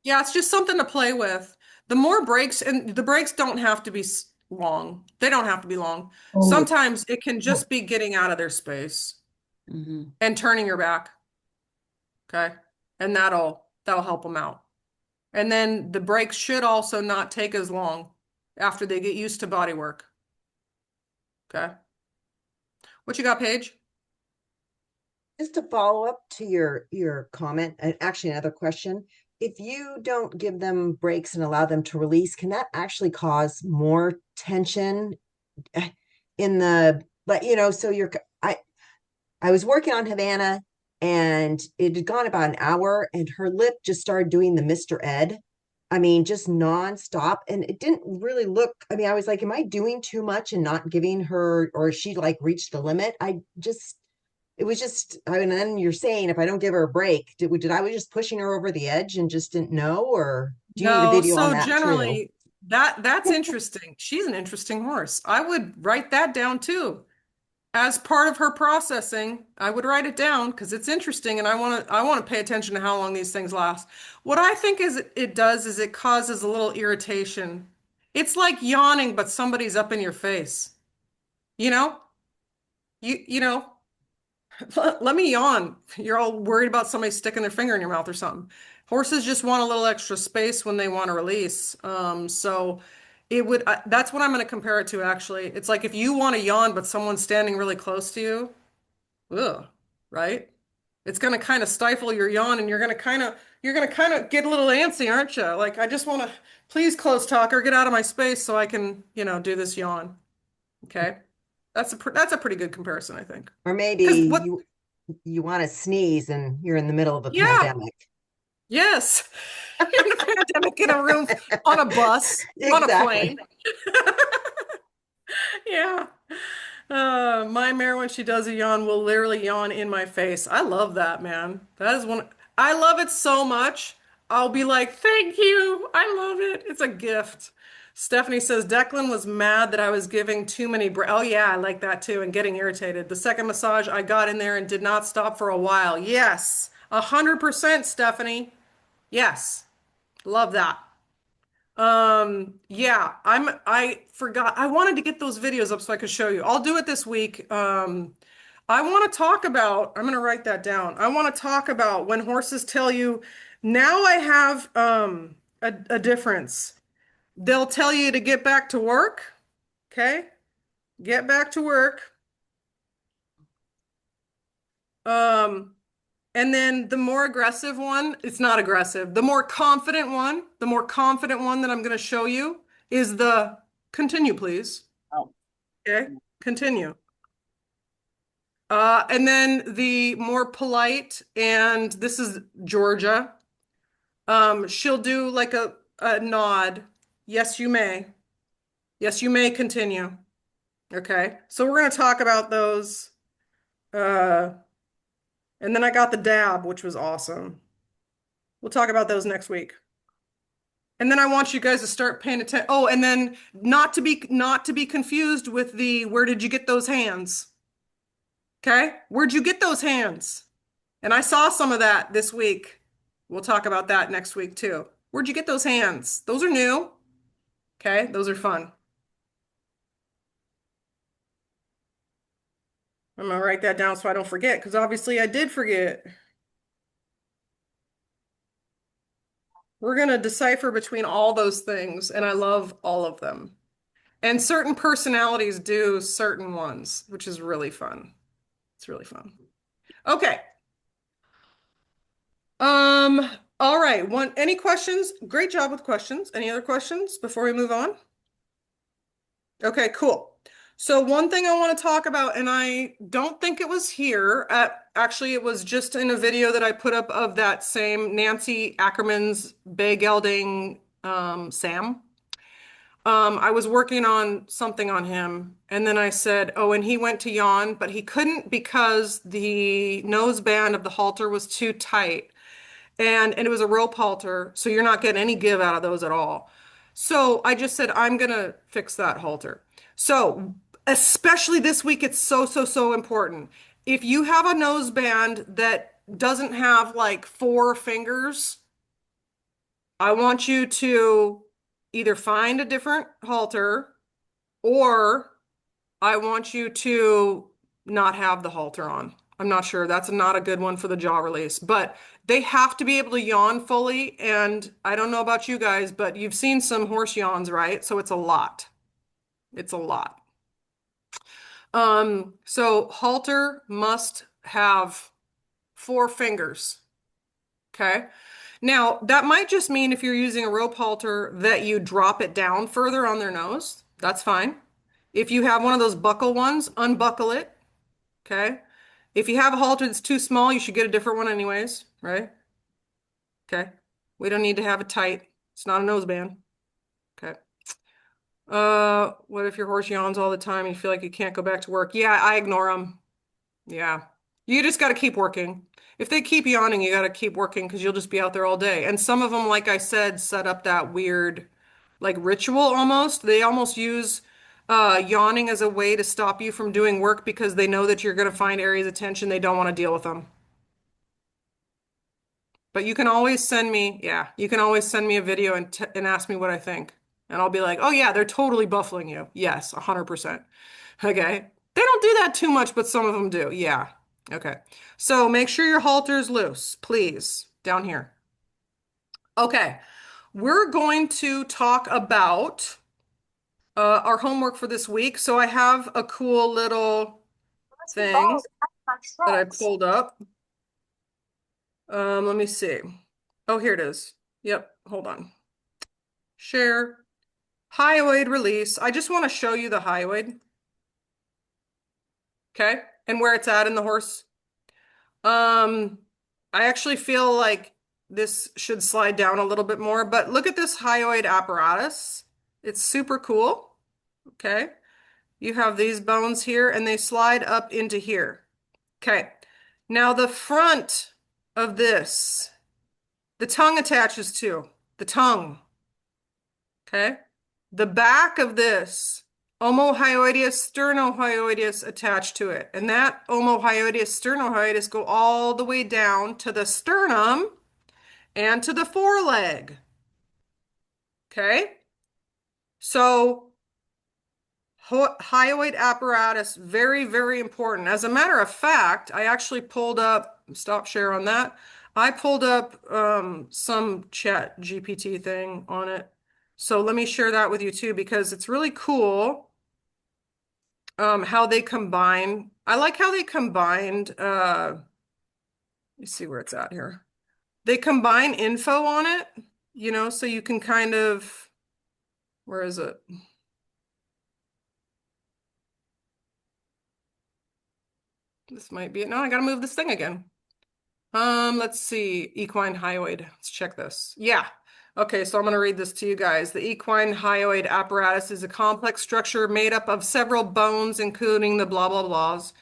Speaker 1: Yeah, it's just something to play with. The more breaks, and the breaks don't have to be long. They don't have to be long.
Speaker 5: Oh,
Speaker 1: Sometimes it can just be getting out of their space
Speaker 6: Hmm.
Speaker 1: and turning your back. Okay. And that'll help them out. And then the breaks should also not take as long after they get used to body work. Okay. What you got, Paige?
Speaker 5: just to follow up to your comment, and actually another question. If you don't give them breaks and allow them to release, can that actually cause more tension in the, but so I was working on Havana and it had gone about an hour and her lip just started doing the Mr. Ed. I mean, just nonstop. And it didn't really look, I mean, I was like, am I doing too much and not giving her, or she like reached the limit? It was just, I mean, and then you're saying if I don't give her a break, did I was just pushing her over the edge and just didn't know, or do you need a
Speaker 1: No,
Speaker 5: video on
Speaker 1: so
Speaker 5: that too?
Speaker 1: generally that's interesting. She's an interesting horse. I would write that down too. As part of her processing, I would write it down because it's interesting and I want to pay attention to how long these things last. What I think is it does is it causes a little irritation. It's like yawning, but somebody's up in your face. You know? You know, let me yawn. You're all worried about somebody sticking their finger in your mouth or something. Horses just want a little extra space when they want to release. So that's what I'm going to compare it to actually. It's like if you want to yawn, but someone's standing really close to you, ugh, right? It's going to kind of stifle your yawn and you're going to get a little antsy, aren't you? Like, I just want to please close talk or get out of my space so I can, do this yawn. Okay. That's a pretty good comparison, I think.
Speaker 5: Or maybe
Speaker 1: Because what
Speaker 5: you want to sneeze and you're in the middle of a
Speaker 1: Yeah,
Speaker 5: pandemic.
Speaker 1: yes. In a pandemic, in a room, on a bus, on a
Speaker 5: Exactly.
Speaker 1: plane. Yeah. My mare, when she does a yawn, will literally yawn in my face. I love that, man. That is one. I love it so much. I'll be like, thank you. I love it. It's a gift. Stephanie says Declan was mad that I was giving too many Oh yeah, I like that too, and getting irritated. The second massage, I got in there and did not stop for a while. Yes, 100%, Stephanie. Yes, love that. Yeah, I forgot. I wanted to get those videos up so I could show you. I'll do it this week. I want to talk about, I'm going to write that down. I want to talk about when horses tell you, now I have a difference. They'll tell you to get back to work. Okay? Get back to work. Um, And then the more aggressive one, it's not aggressive. The more confident one that I'm going to show you is the continue, please.
Speaker 4: Oh.
Speaker 1: Okay, continue. And then the more polite, and this is Georgia. She'll do like a nod. Yes, you may. Yes, you may continue. Okay, so we're going to talk about those. Uh, and then I got the dab, which was awesome. We'll talk about those next week. And then I want you guys to start paying attention. Oh, and then not to be confused with the where did you get those hands? Okay? Where'd you get those hands? And I saw some of that this week. We'll talk about that next week too. Where'd you get those hands? Those are new. Okay? Those are fun. I'm gonna write that down so I don't forget, because obviously I did forget. We're gonna decipher between all those things, and I love all of them. And certain personalities do certain ones, which is really fun. It's really fun. Okay. All right. Any questions? Great job with questions. Any other questions before we move on? Okay, cool. So one thing I want to talk about, and I don't think it was here, actually it was just in a video that I put up of that same Nancy Ackerman's Bay Gelding Sam. I was working on something on him, and then I said, oh, and he went to yawn, but he couldn't because the nose band of the halter was too tight. And it was a rope halter, so you're not getting any give out of those at all. So I just said, I'm gonna fix that halter. So especially this week, it's so, so, so important. If you have a nose band that doesn't have like 4 fingers, I want you to either find a different halter or I want you to not have the halter on. I'm not sure. That's not a good one for the jaw release, but they have to be able to yawn fully. And I don't know about you guys, but you've seen some horse yawns, right? So it's a lot. It's a lot. So halter must have 4 fingers. Okay. Now, that might just mean if you're using a rope halter that you drop it down further on their nose. That's fine. If you have one of those buckle ones, unbuckle it. Okay. If you have a halter that's too small, you should get a different one anyways, right? Okay. We don't need to have it tight. It's not a noseband. Okay. What if your horse yawns all the time and you feel like you can't go back to work? Yeah, I ignore them. Yeah. You just got to keep working. If they keep yawning, you got to keep working because you'll just be out there all day. And some of them, like I said, set up that weird, like ritual almost. They almost use yawning as a way to stop you from doing work because they know that you're going to find areas of tension they don't want to deal with them. But you can always send me, yeah, you can always send me a video and ask me what I think. And I'll be like, oh yeah, they're totally buffling you. Yes, 100%. Okay. They don't do that too much, but some of them do. Yeah. Okay. So make sure your halter's loose, please, down here. Okay. We're going to talk about our homework for this week. So I have a cool little thing that I pulled up. Let me see. Oh, here it is. Yep. Hold on. Share. Hyoid release. I just want to show you the hyoid. Okay. And where it's at in the horse. I actually feel like this should slide down a little bit more, but look at this hyoid apparatus. It's super cool. Okay. You have these bones here and they slide up into here. Okay. Now the front of this, the tongue attaches to the tongue. Okay. The back of this, omohyoideus, sternohyoideus attached to it. And that omohyoideus, sternohyoideus go all the way down to the sternum and to the foreleg. Okay. So hyoid apparatus, very, very important. As a matter of fact, I actually pulled up, stop share on that. I pulled up some chat GPT thing on it. So let me share that with you too, because it's really cool how they combine. I like how they combined, let me see where it's at here. They combine info on it, you know, so you can kind of, where is it? This might be it. No, I gotta move this thing again. Let's see. Equine hyoid. Let's check this. Yeah. Okay, so I'm gonna read this to you guys. The equine hyoid apparatus is a complex structure made up of several bones, including the blah blah blahs.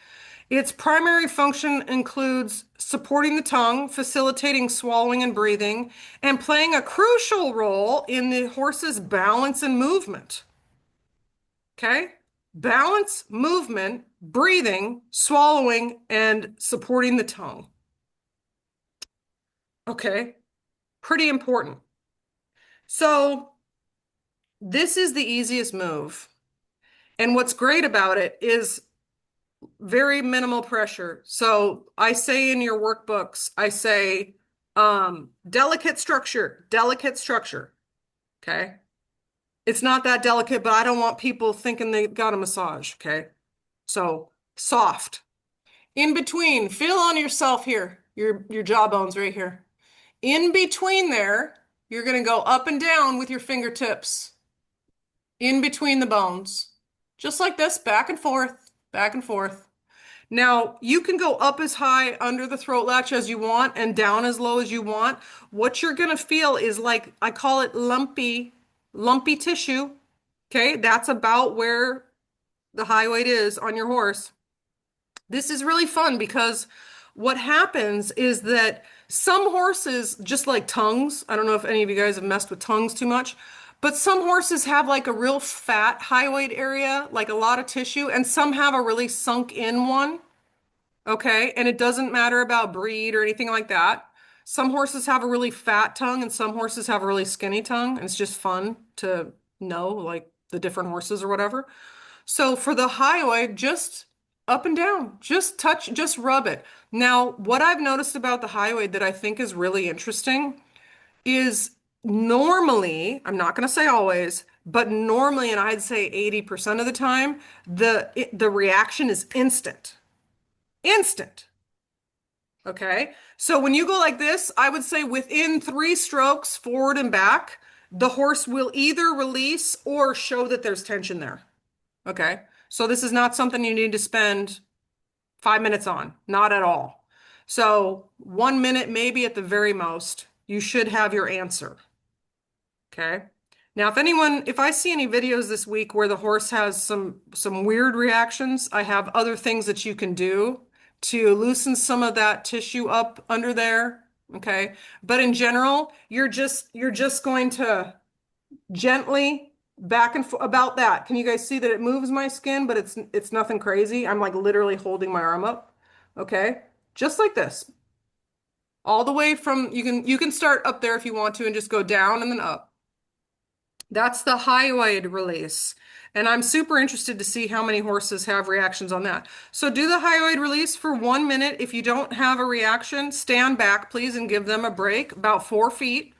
Speaker 1: Its primary function includes supporting the tongue, facilitating swallowing and breathing, and playing a crucial role in the horse's balance and movement. Okay? Balance, movement, breathing, swallowing, and supporting the tongue. Okay? Pretty important. So, this is the easiest move. And what's great about it is very minimal pressure. So, I say in your workbooks, I say delicate structure, delicate structure. Okay? It's not that delicate, but I don't want people thinking they got a massage. Okay? So, soft. In between, feel on yourself here, your jaw bones right here. In between there, you're going to go up and down with your fingertips. In between the bones. Just like this, back and forth, back and forth. Now, you can go up as high under the throat latch as you want and down as low as you want. What you're going to feel is like, I call it lumpy tissue. Okay, that's about where the hyoid is on your horse. This is really fun because what happens is that some horses, just like tongues, I don't know if any of you guys have messed with tongues too much, but some horses have like a real fat hyoid area, like a lot of tissue, and some have a really sunk in one. Okay, and it doesn't matter about breed or anything like that. Some horses have a really fat tongue and some horses have a really skinny tongue, and it's just fun to know like the different horses or whatever. So for the hyoid, just up and down, just touch, just rub it. Now, what I've noticed about the hyoid that I think is really interesting is normally, I'm not going to say always, but normally, and I'd say 80% of the time, the reaction is instant. Instant. Okay. So when you go like this, I would say within 3 strokes forward and back, the horse will either release or show that there's tension there. Okay. So this is not something you need to spend 5 minutes on, not at all. So 1 minute, maybe at the very most, you should have your answer. Okay. Now, if I see any videos this week where the horse has some weird reactions, I have other things that you can do to loosen some of that tissue up under there. Okay. But in general, you're just going to gently back and forth about that. Can you guys see that it moves my skin, but it's nothing crazy. I'm like literally holding my arm up. Okay. Just like this. All the way from you can start up there if you want to and just go down and then up. That's the hyoid release. And I'm super interested to see how many horses have reactions on that. So do the hyoid release for 1 minute. If you don't have a reaction, stand back, please, and give them a break, about 4 feet.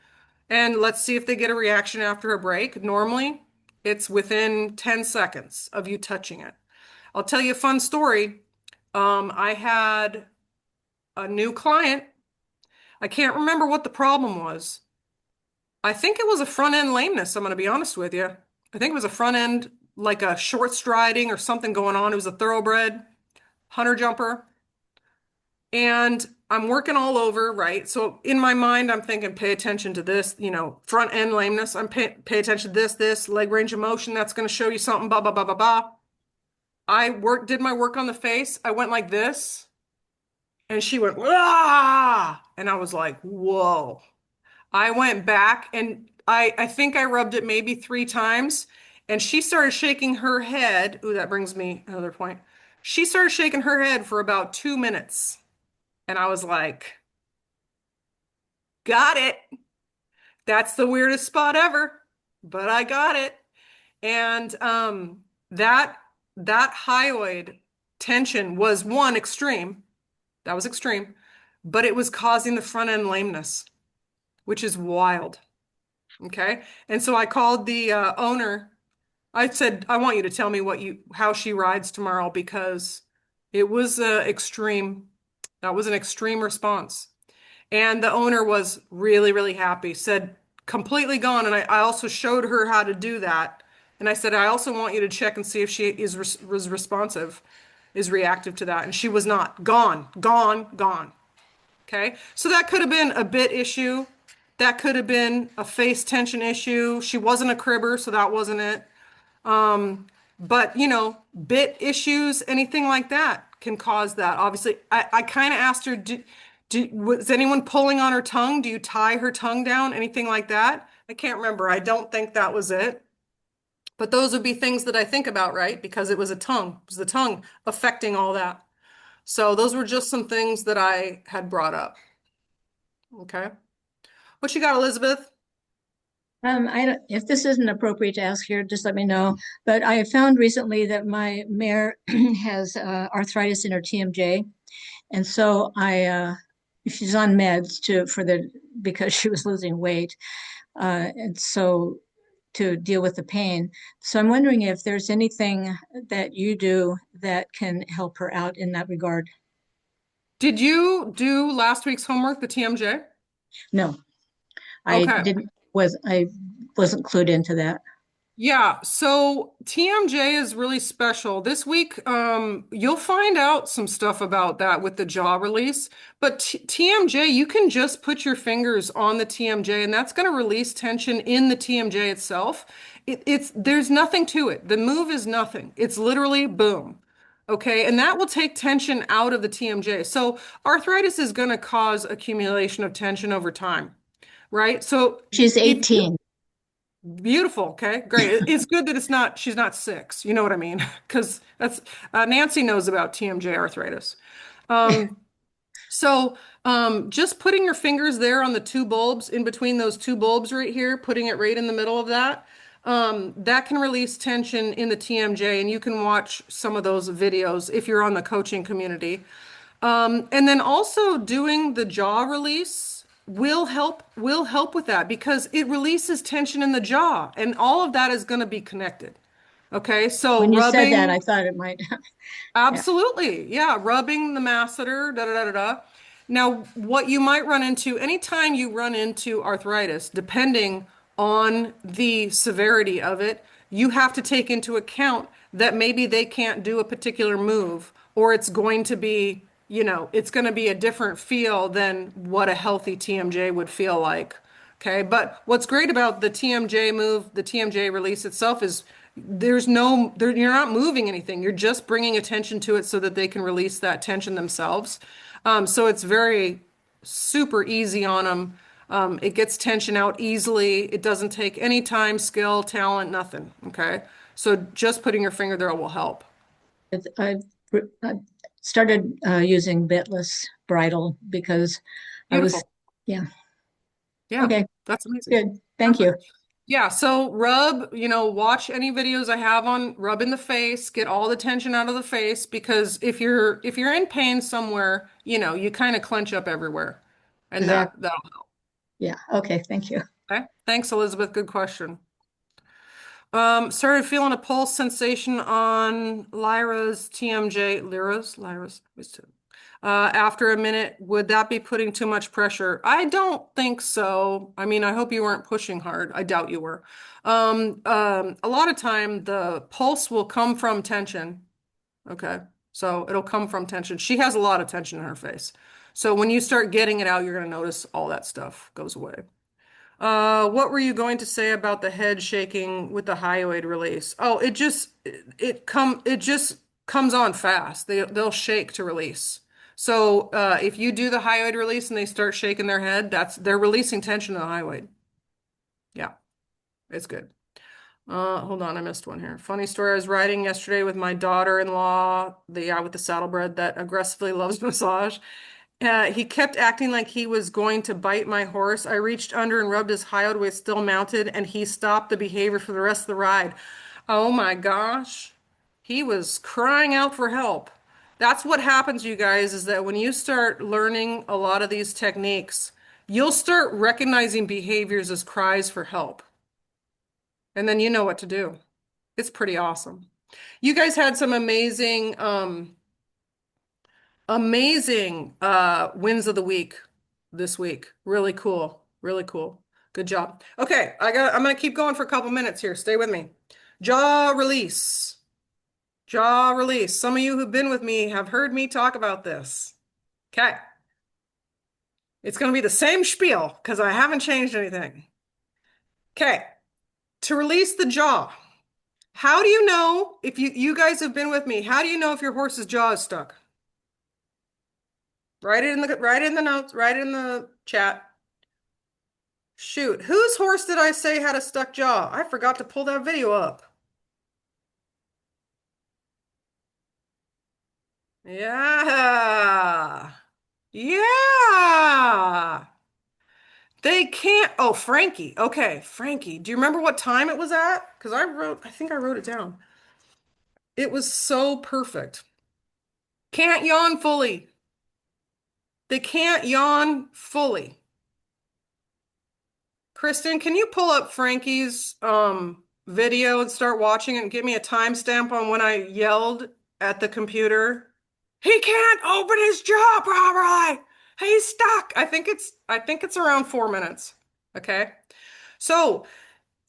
Speaker 1: And let's see if they get a reaction after a break. Normally, it's within 10 seconds of you touching it. I'll tell you a fun story. I had a new client. I can't remember what the problem was. I think it was a front end lameness, I'm going to be honest with you. I think it was a front end, like a short striding or something going on. It was a thoroughbred hunter jumper. And I'm working all over, right? So in my mind, I'm thinking, pay attention to this, front end lameness. Pay attention to this, leg range of motion. That's going to show you something, blah, blah, blah, blah, blah. Did my work on the face. I went like this and she went, ah, and I was like, whoa. I went back and I think I rubbed it maybe 3 times and she started shaking her head. Ooh, that brings me another point. She started shaking her head for about 2 minutes. And I was like, got it. That's the weirdest spot ever, but I got it. And that hyoid tension was one extreme. That was extreme, but it was causing the front end lameness, which is wild. Okay. And so I called the owner. I said, I want you to tell me how she rides tomorrow because it was extreme. That was an extreme response. And the owner was really, really happy, said completely gone. And I also showed her how to do that. And I said, I also want you to check and see if she was responsive, is reactive to that. And she was not. Gone, gone, gone. Okay. So that could have been a bit issue. That could have been a face tension issue. She wasn't a cribber, so that wasn't it. But bit issues, anything like that can cause that. Obviously, I kind of asked her, was anyone pulling on her tongue? Do you tie her tongue down? Anything like that? I can't remember. I don't think that was it. But those would be things that I think about, right? Because it was a tongue. It was the tongue affecting all that. So those were just some things that I had brought up. Okay. What you got, Elizabeth?
Speaker 7: I don't, if this isn't appropriate to ask here, just let me know. But I have found recently that my mare has arthritis in her TMJ, and so she's on meds because she was losing weight, and so to deal with the pain. So I'm wondering if there's anything that you do that can help her out in that regard.
Speaker 1: Did you do last week's homework, the TMJ?
Speaker 7: No,
Speaker 1: Okay.
Speaker 7: I wasn't clued into that.
Speaker 1: Yeah, so TMJ is really special. This week, you'll find out some stuff about that with the jaw release. But TMJ, you can just put your fingers on the TMJ, and that's going to release tension in the TMJ itself. There's nothing to it. The move is nothing. It's literally boom. Okay, and that will take tension out of the TMJ. So arthritis is going to cause accumulation of tension over time, right? So
Speaker 7: She's
Speaker 1: if you
Speaker 7: 18.
Speaker 1: Beautiful. Okay, great. It's good that she's not six. You know what I mean? Because that's Nancy knows about TMJ arthritis. Um, just putting your fingers there on the two bulbs, in between those two bulbs right here, putting it right in the middle of that, that can release tension in the TMJ, and you can watch some of those videos if you're on the coaching community. And then also doing the jaw release will help with that because it releases tension in the jaw, and all of that is going to be connected. Okay, so
Speaker 7: When you said that,
Speaker 1: rubbing.
Speaker 7: I thought it might. Yeah.
Speaker 1: Absolutely. Yeah. Rubbing the masseter, da da da da da. Now, what you might run into anytime you run into arthritis, depending on the severity of it, you have to take into account that maybe they can't do a particular move, or it's going to be, it's going to be a different feel than what a healthy TMJ would feel like. Okay, but what's great about the TMJ move, the TMJ release itself is you're not moving anything. You're just bringing attention to it so that they can release that tension themselves. So it's very super easy on them. It gets tension out easily. It doesn't take any time, skill, talent, nothing. Okay, so just putting your finger there will help.
Speaker 7: I've, I've started using bitless bridle because I was,
Speaker 1: Beautiful.
Speaker 7: yeah.
Speaker 1: Yeah,
Speaker 7: Okay,
Speaker 1: that's amazing.
Speaker 7: good. Thank you.
Speaker 1: Perfect. Yeah, so watch any videos I have on rub in the face, get all the tension out of the face because if you're in pain somewhere, you kind of clench up everywhere. And
Speaker 7: Exactly.
Speaker 1: that'll help.
Speaker 7: Yeah. Okay. Thank you.
Speaker 1: Okay. Thanks, Elizabeth. Good question. Started feeling a pulse sensation on Lyra's TMJ. Lyra's. After a minute, would that be putting too much pressure? I don't think so. I mean, I hope you weren't pushing hard. I doubt you were. A lot of time the pulse will come from tension. Okay. So it'll come from tension. She has a lot of tension in her face. So when you start getting it out, you're going to notice all that stuff goes away. What were you going to say about the head shaking with the hyoid release? Oh, it just comes on fast. They'll shake to release. So if you do the hyoid release and they start shaking their head, they're releasing tension in the hyoid. Yeah, it's good. Hold on, I missed one here. Funny story. I was riding yesterday with my daughter-in-law, with the saddlebred that aggressively loves massage. He kept acting like he was going to bite my horse. I reached under and rubbed his hyoid with still mounted, and he stopped the behavior for the rest of the ride. Oh my gosh. He was crying out for help. That's what happens, you guys, is that when you start learning a lot of these techniques, you'll start recognizing behaviors as cries for help. And then you know what to do. It's pretty awesome. You guys had some amazing wins of the week this week. Really cool. Really cool. Good job. Okay, I'm gonna keep going for a couple minutes here. Stay with me. Jaw release. Jaw release. Some of you who've been with me have heard me talk about this. Okay. It's gonna be the same spiel because I haven't changed anything. Okay. To release the jaw. How do you know if you guys have been with me? How do you know if your horse's jaw is stuck? Write it in the notes, write it in the chat. Shoot, whose horse did I say had a stuck jaw? I forgot to pull that video up. Yeah. Yeah. They can't. Oh, Frankie. Okay, Frankie. Do you remember what time it was at? Because I think I wrote it down. It was so perfect. Can't yawn fully. They can't yawn fully. Kristen, can you pull up Frankie's video and start watching it and give me a timestamp on when I yelled at the computer? He can't open his jaw properly. He's stuck. I think it's around 4 minutes. Okay. So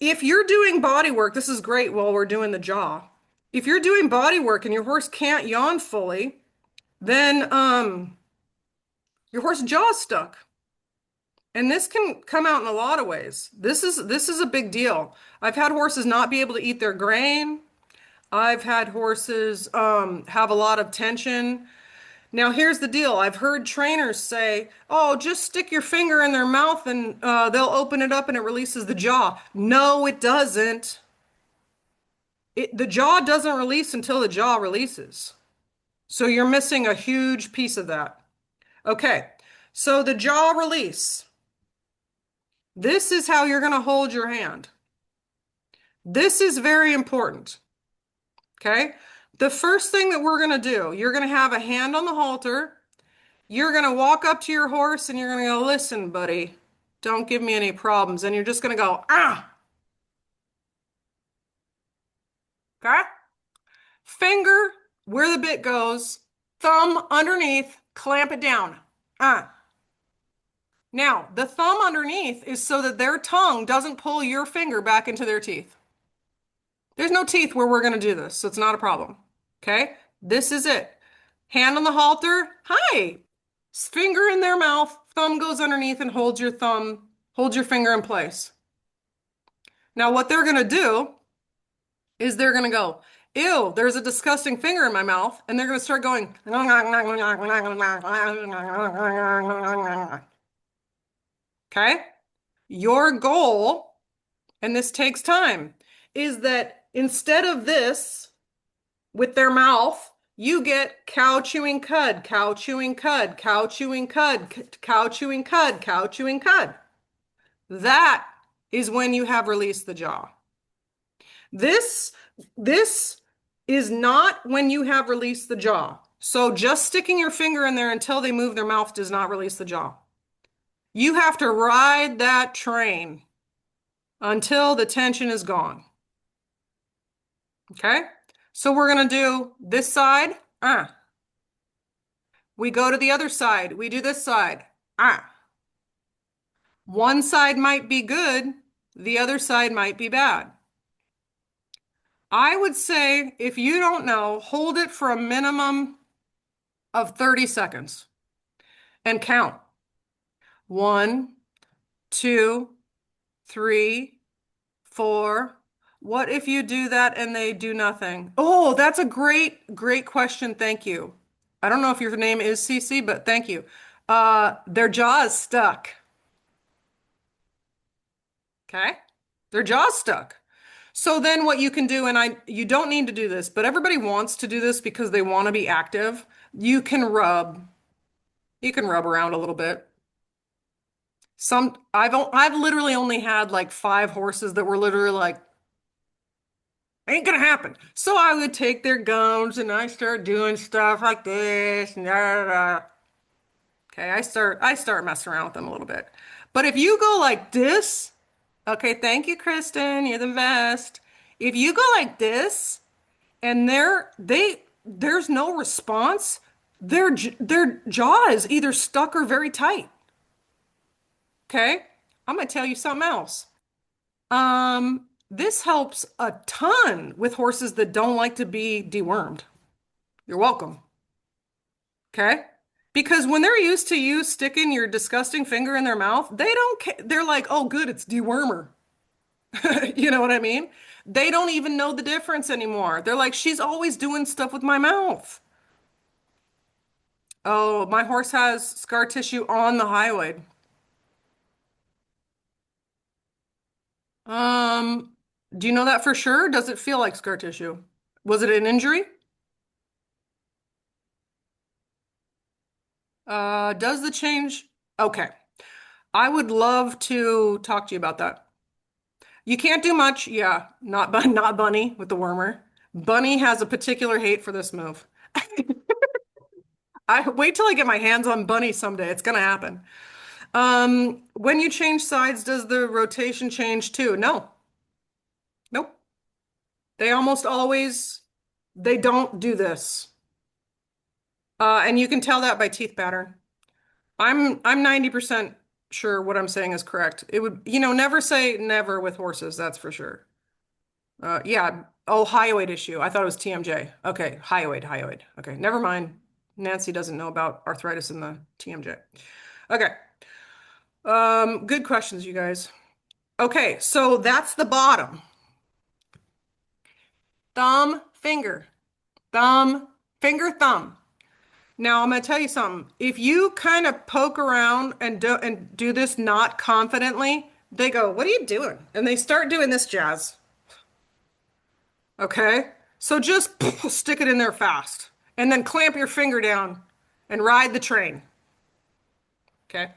Speaker 1: if you're doing body work, this is great while we're doing the jaw. If you're doing body work and your horse can't yawn fully, then your horse's jaw is stuck. And this can come out in a lot of ways. This is a big deal. I've had horses not be able to eat their grain. I've had horses have a lot of tension. Now, here's the deal. I've heard trainers say, oh, just stick your finger in their mouth and they'll open it up and it releases the jaw. No, it doesn't. The jaw doesn't release until the jaw releases. So you're missing a huge piece of that. Okay, so the jaw release. This is how you're going to hold your hand. This is very important. Okay, the first thing that we're going to do, you're going to have a hand on the halter. You're going to walk up to your horse and you're going to go, listen, buddy, don't give me any problems. And you're just going to go, ah. Okay? Finger where the bit goes, thumb underneath, clamp it down. Ah. Now, the thumb underneath is so that their tongue doesn't pull your finger back into their teeth. There's no teeth where we're going to do this, so it's not a problem. Okay? This is it. Hand on the halter. Hi. Finger in their mouth, thumb goes underneath and hold your finger in place. Now, what they're going to do is they're going to go, ew, there's a disgusting finger in my mouth. And they're going to start going, okay? Your goal, and this takes time, is that instead of this with their mouth, you get cow chewing cud, cow chewing cud, cow chewing cud, cow chewing cud, cow chewing cud. That is when you have released the jaw. This is not when you have released the jaw. So just sticking your finger in there until they move their mouth does not release the jaw. You have to ride that train until the tension is gone. Okay? So we're going to do this side. We go to the other side. We do this side. One side might be good. The other side might be bad. I would say, if you don't know, hold it for a minimum of 30 seconds and count. 1, 2, 3, 4. What if you do that and they do nothing? Oh, that's a great question. Thank you. I don't know if your name is CC, but thank you. Their jaw is stuck. Okay? Their jaw's stuck. So then what you can do, and you don't need to do this, but everybody wants to do this because they want to be active. You can rub around a little bit. I've literally only had like 5 horses that were literally like, ain't gonna happen. So I would take their gums and I start doing stuff like this. And okay, I start messing around with them a little bit. But if you go like this, okay, thank you, Kristen, you're the best. If you go like this and there's no response, their jaw is either stuck or very tight. Okay, I'm gonna tell you something else. This helps a ton with horses that don't like to be dewormed. You're welcome. Okay? Because when they're used to you sticking your disgusting finger in their mouth, they don't care. They're like, oh, good, it's dewormer. You know what I mean? They don't even know the difference anymore. They're like, she's always doing stuff with my mouth. Oh, my horse has scar tissue on the hyoid. Do you know that for sure? Does it feel like scar tissue? Was it an injury? Does the change? Okay. I would love to talk to you about that. You can't do much. Yeah, not Bunny with the wormer. Bunny has a particular hate for this move. I wait till I get my hands on Bunny someday. It's gonna happen. When you change sides, does the rotation change too? No. Nope. They almost always, they don't do this. And you can tell that by teeth pattern. I'm 90% sure what I'm saying is correct. It would, you know, never say never with horses, that's for sure. Yeah. Oh, hyoid issue. I thought it was TMJ. Okay, hyoid. Okay, never mind. Nancy doesn't know about arthritis in the TMJ. Okay. Good questions, you guys. Okay, so that's the bottom. Thumb, finger, thumb, finger, thumb. Now I'm gonna tell you something. If you kind of poke around and do this not confidently, they go, "What are you doing?" And they start doing this jazz. Okay? So just stick it in there fast and then clamp your finger down and ride the train. Okay?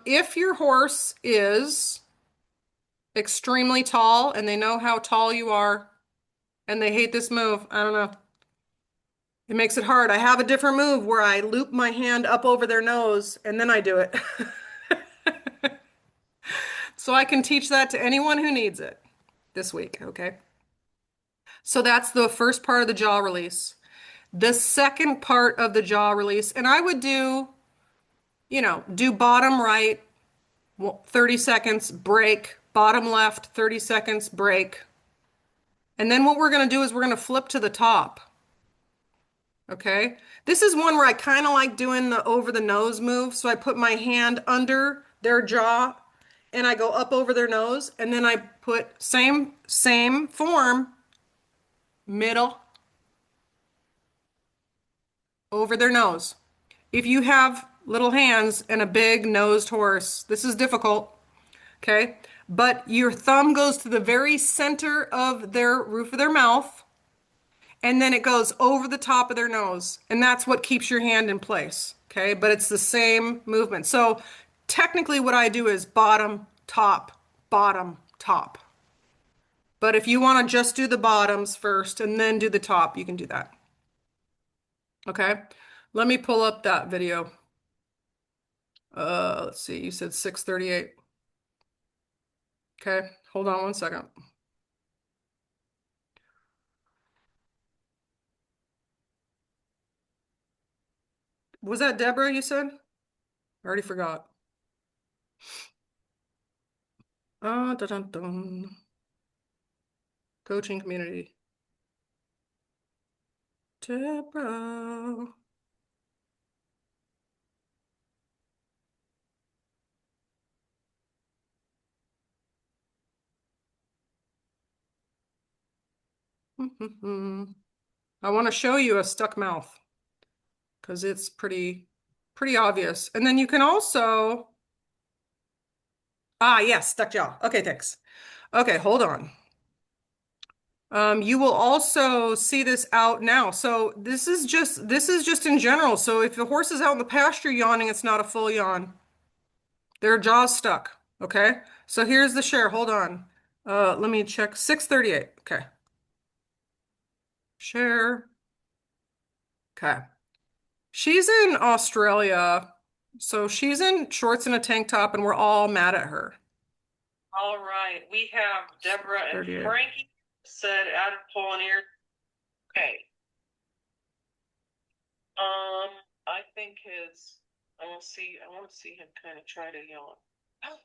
Speaker 1: If your horse is extremely tall and they know how tall you are and they hate this move, I don't know. It makes it hard. I have a different move where I loop my hand up over their nose and then I do it. So I can teach that to anyone who needs it this week, okay? So that's the first part of the jaw release. The second part of the jaw release, and I would do, you know, do bottom right, 30 seconds, break, bottom left, 30 seconds, break. And then what we're going to do is we're going to flip to the top. Okay? This is one where I kind of like doing the over the nose move. So I put my hand under their jaw and I go up over their nose and then I put same form, middle, over their nose. If you have little hands and a big nosed horse, this is difficult, okay? But your thumb goes to the very center of their roof of their mouth, and then it goes over the top of their nose, and that's what keeps your hand in place, okay? But it's the same movement. So technically what I do is bottom, top, bottom, top. But if you want to just do the bottoms first and then do the top, you can do that. Okay? Let me pull up that video. Let's see, you said 6:38. Okay, hold on one second. Was that Deborah you said? I already forgot. Dun, dun, dun. Coaching community. Deborah. I want to show you a stuck mouth because it's pretty obvious. And then you can also, yes, stuck jaw. Okay, thanks. Okay, hold on. You will also see this out now. So this is just in general. So if the horse is out in the pasture yawning, it's not a full yawn. Their jaw's stuck. Okay. So here's the share. Hold on. Let me check. 6:38. Okay. Share. Okay. She's in Australia. So she's in shorts and a tank top, and we're all mad at her. All right. We have Deborah and Frankie said Adam Polonier. Okay. I think I want to see him kind of try to yawn. Oh,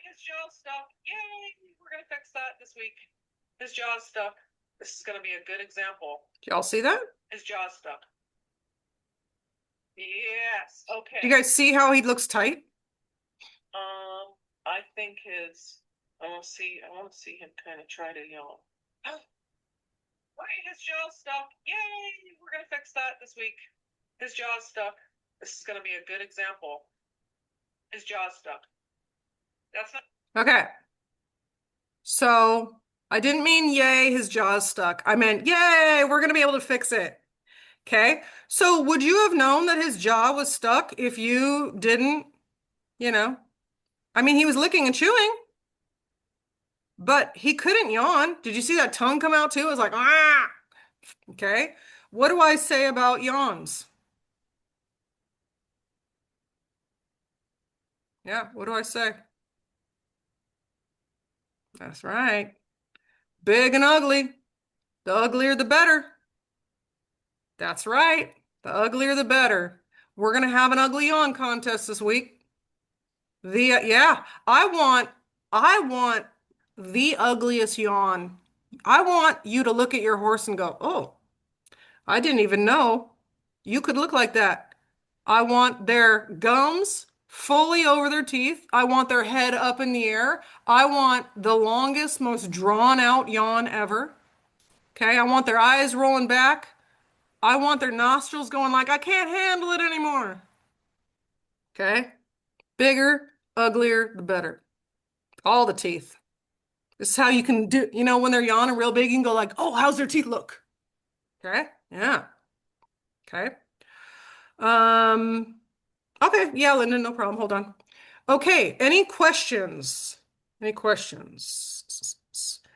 Speaker 1: his jaw's stuck. Yay! We're gonna fix that this week. His jaw's stuck. This is gonna be a good example. Do y'all see that? His jaw's stuck. Yes. Okay. Do you guys see how he looks tight? I think I want to see him kind of try to yawn. Oh, his jaw's stuck. Yay! We're gonna fix that this week. His jaw's stuck. This is gonna be a good example. His jaw's stuck. That's not okay. So I didn't mean yay, his jaw's stuck. I meant yay, we're gonna be able to fix it. Okay. So would you have known that his jaw was stuck if you didn't, you know? I mean, he was licking and chewing, but he couldn't yawn. Did you see that tongue come out too? It was like, ah. Okay. What do I say about yawns? Yeah, what do I say? That's right. Big and ugly. The uglier, the better. That's right. The uglier, the better. We're gonna have an ugly yawn contest this week. Yeah, I want the ugliest yawn. I want you to look at your horse and go, "Oh, I didn't even know you could look like that." I want their gums fully over their teeth. I want their head up in the air. I want the longest, most drawn out yawn ever. Okay, I want their eyes rolling back. I want their nostrils going like, I can't handle it anymore. Okay, bigger, uglier, the better. All the teeth. This is how you can do, when they're yawning real big, you can go like, oh, how's their teeth look? Okay, yeah. Okay. Um, okay, yeah, Linda, no problem. Hold on. Okay, any questions? Any questions?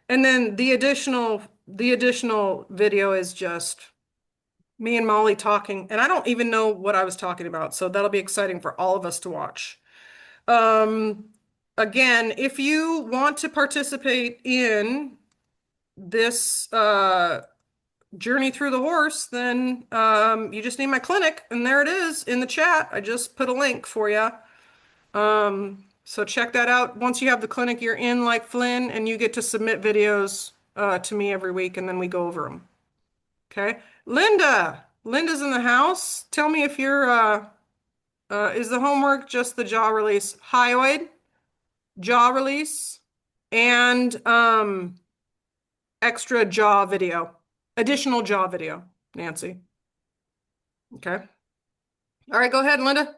Speaker 1: And then the additional video is just me and Molly talking, and I don't even know what I was talking about, so that'll be exciting for all of us to watch. Um, Again, if you want to participate in this journey through the horse, then you just need my clinic, and there it is in the chat. I just put a link for you. So check that out. Once you have the clinic, you're in like Flynn, and you get to submit videos to me every week, and then we go over them. Okay. Linda's in the house. Tell me if you're is the homework just the jaw release, hyoid, jaw release, and extra jaw video, additional jaw video, Nancy. Okay. All right, go ahead, Linda.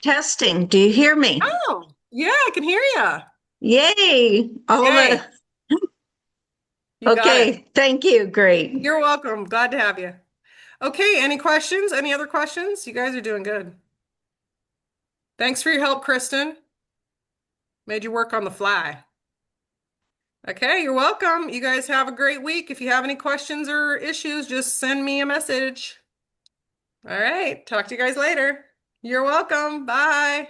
Speaker 8: Testing. Do you hear me?
Speaker 1: Oh, yeah, I can hear you.
Speaker 8: Yay.
Speaker 1: Yay. You got it.
Speaker 8: Okay. Thank you. Great.
Speaker 1: You're welcome. Glad to have you. Okay, any questions? Any other questions? You guys are doing good. Thanks for your help, Kristen. Made you work on the fly. Okay, you're welcome. You guys have a great week. If you have any questions or issues, just send me a message. All right, talk to you guys later. You're welcome. Bye.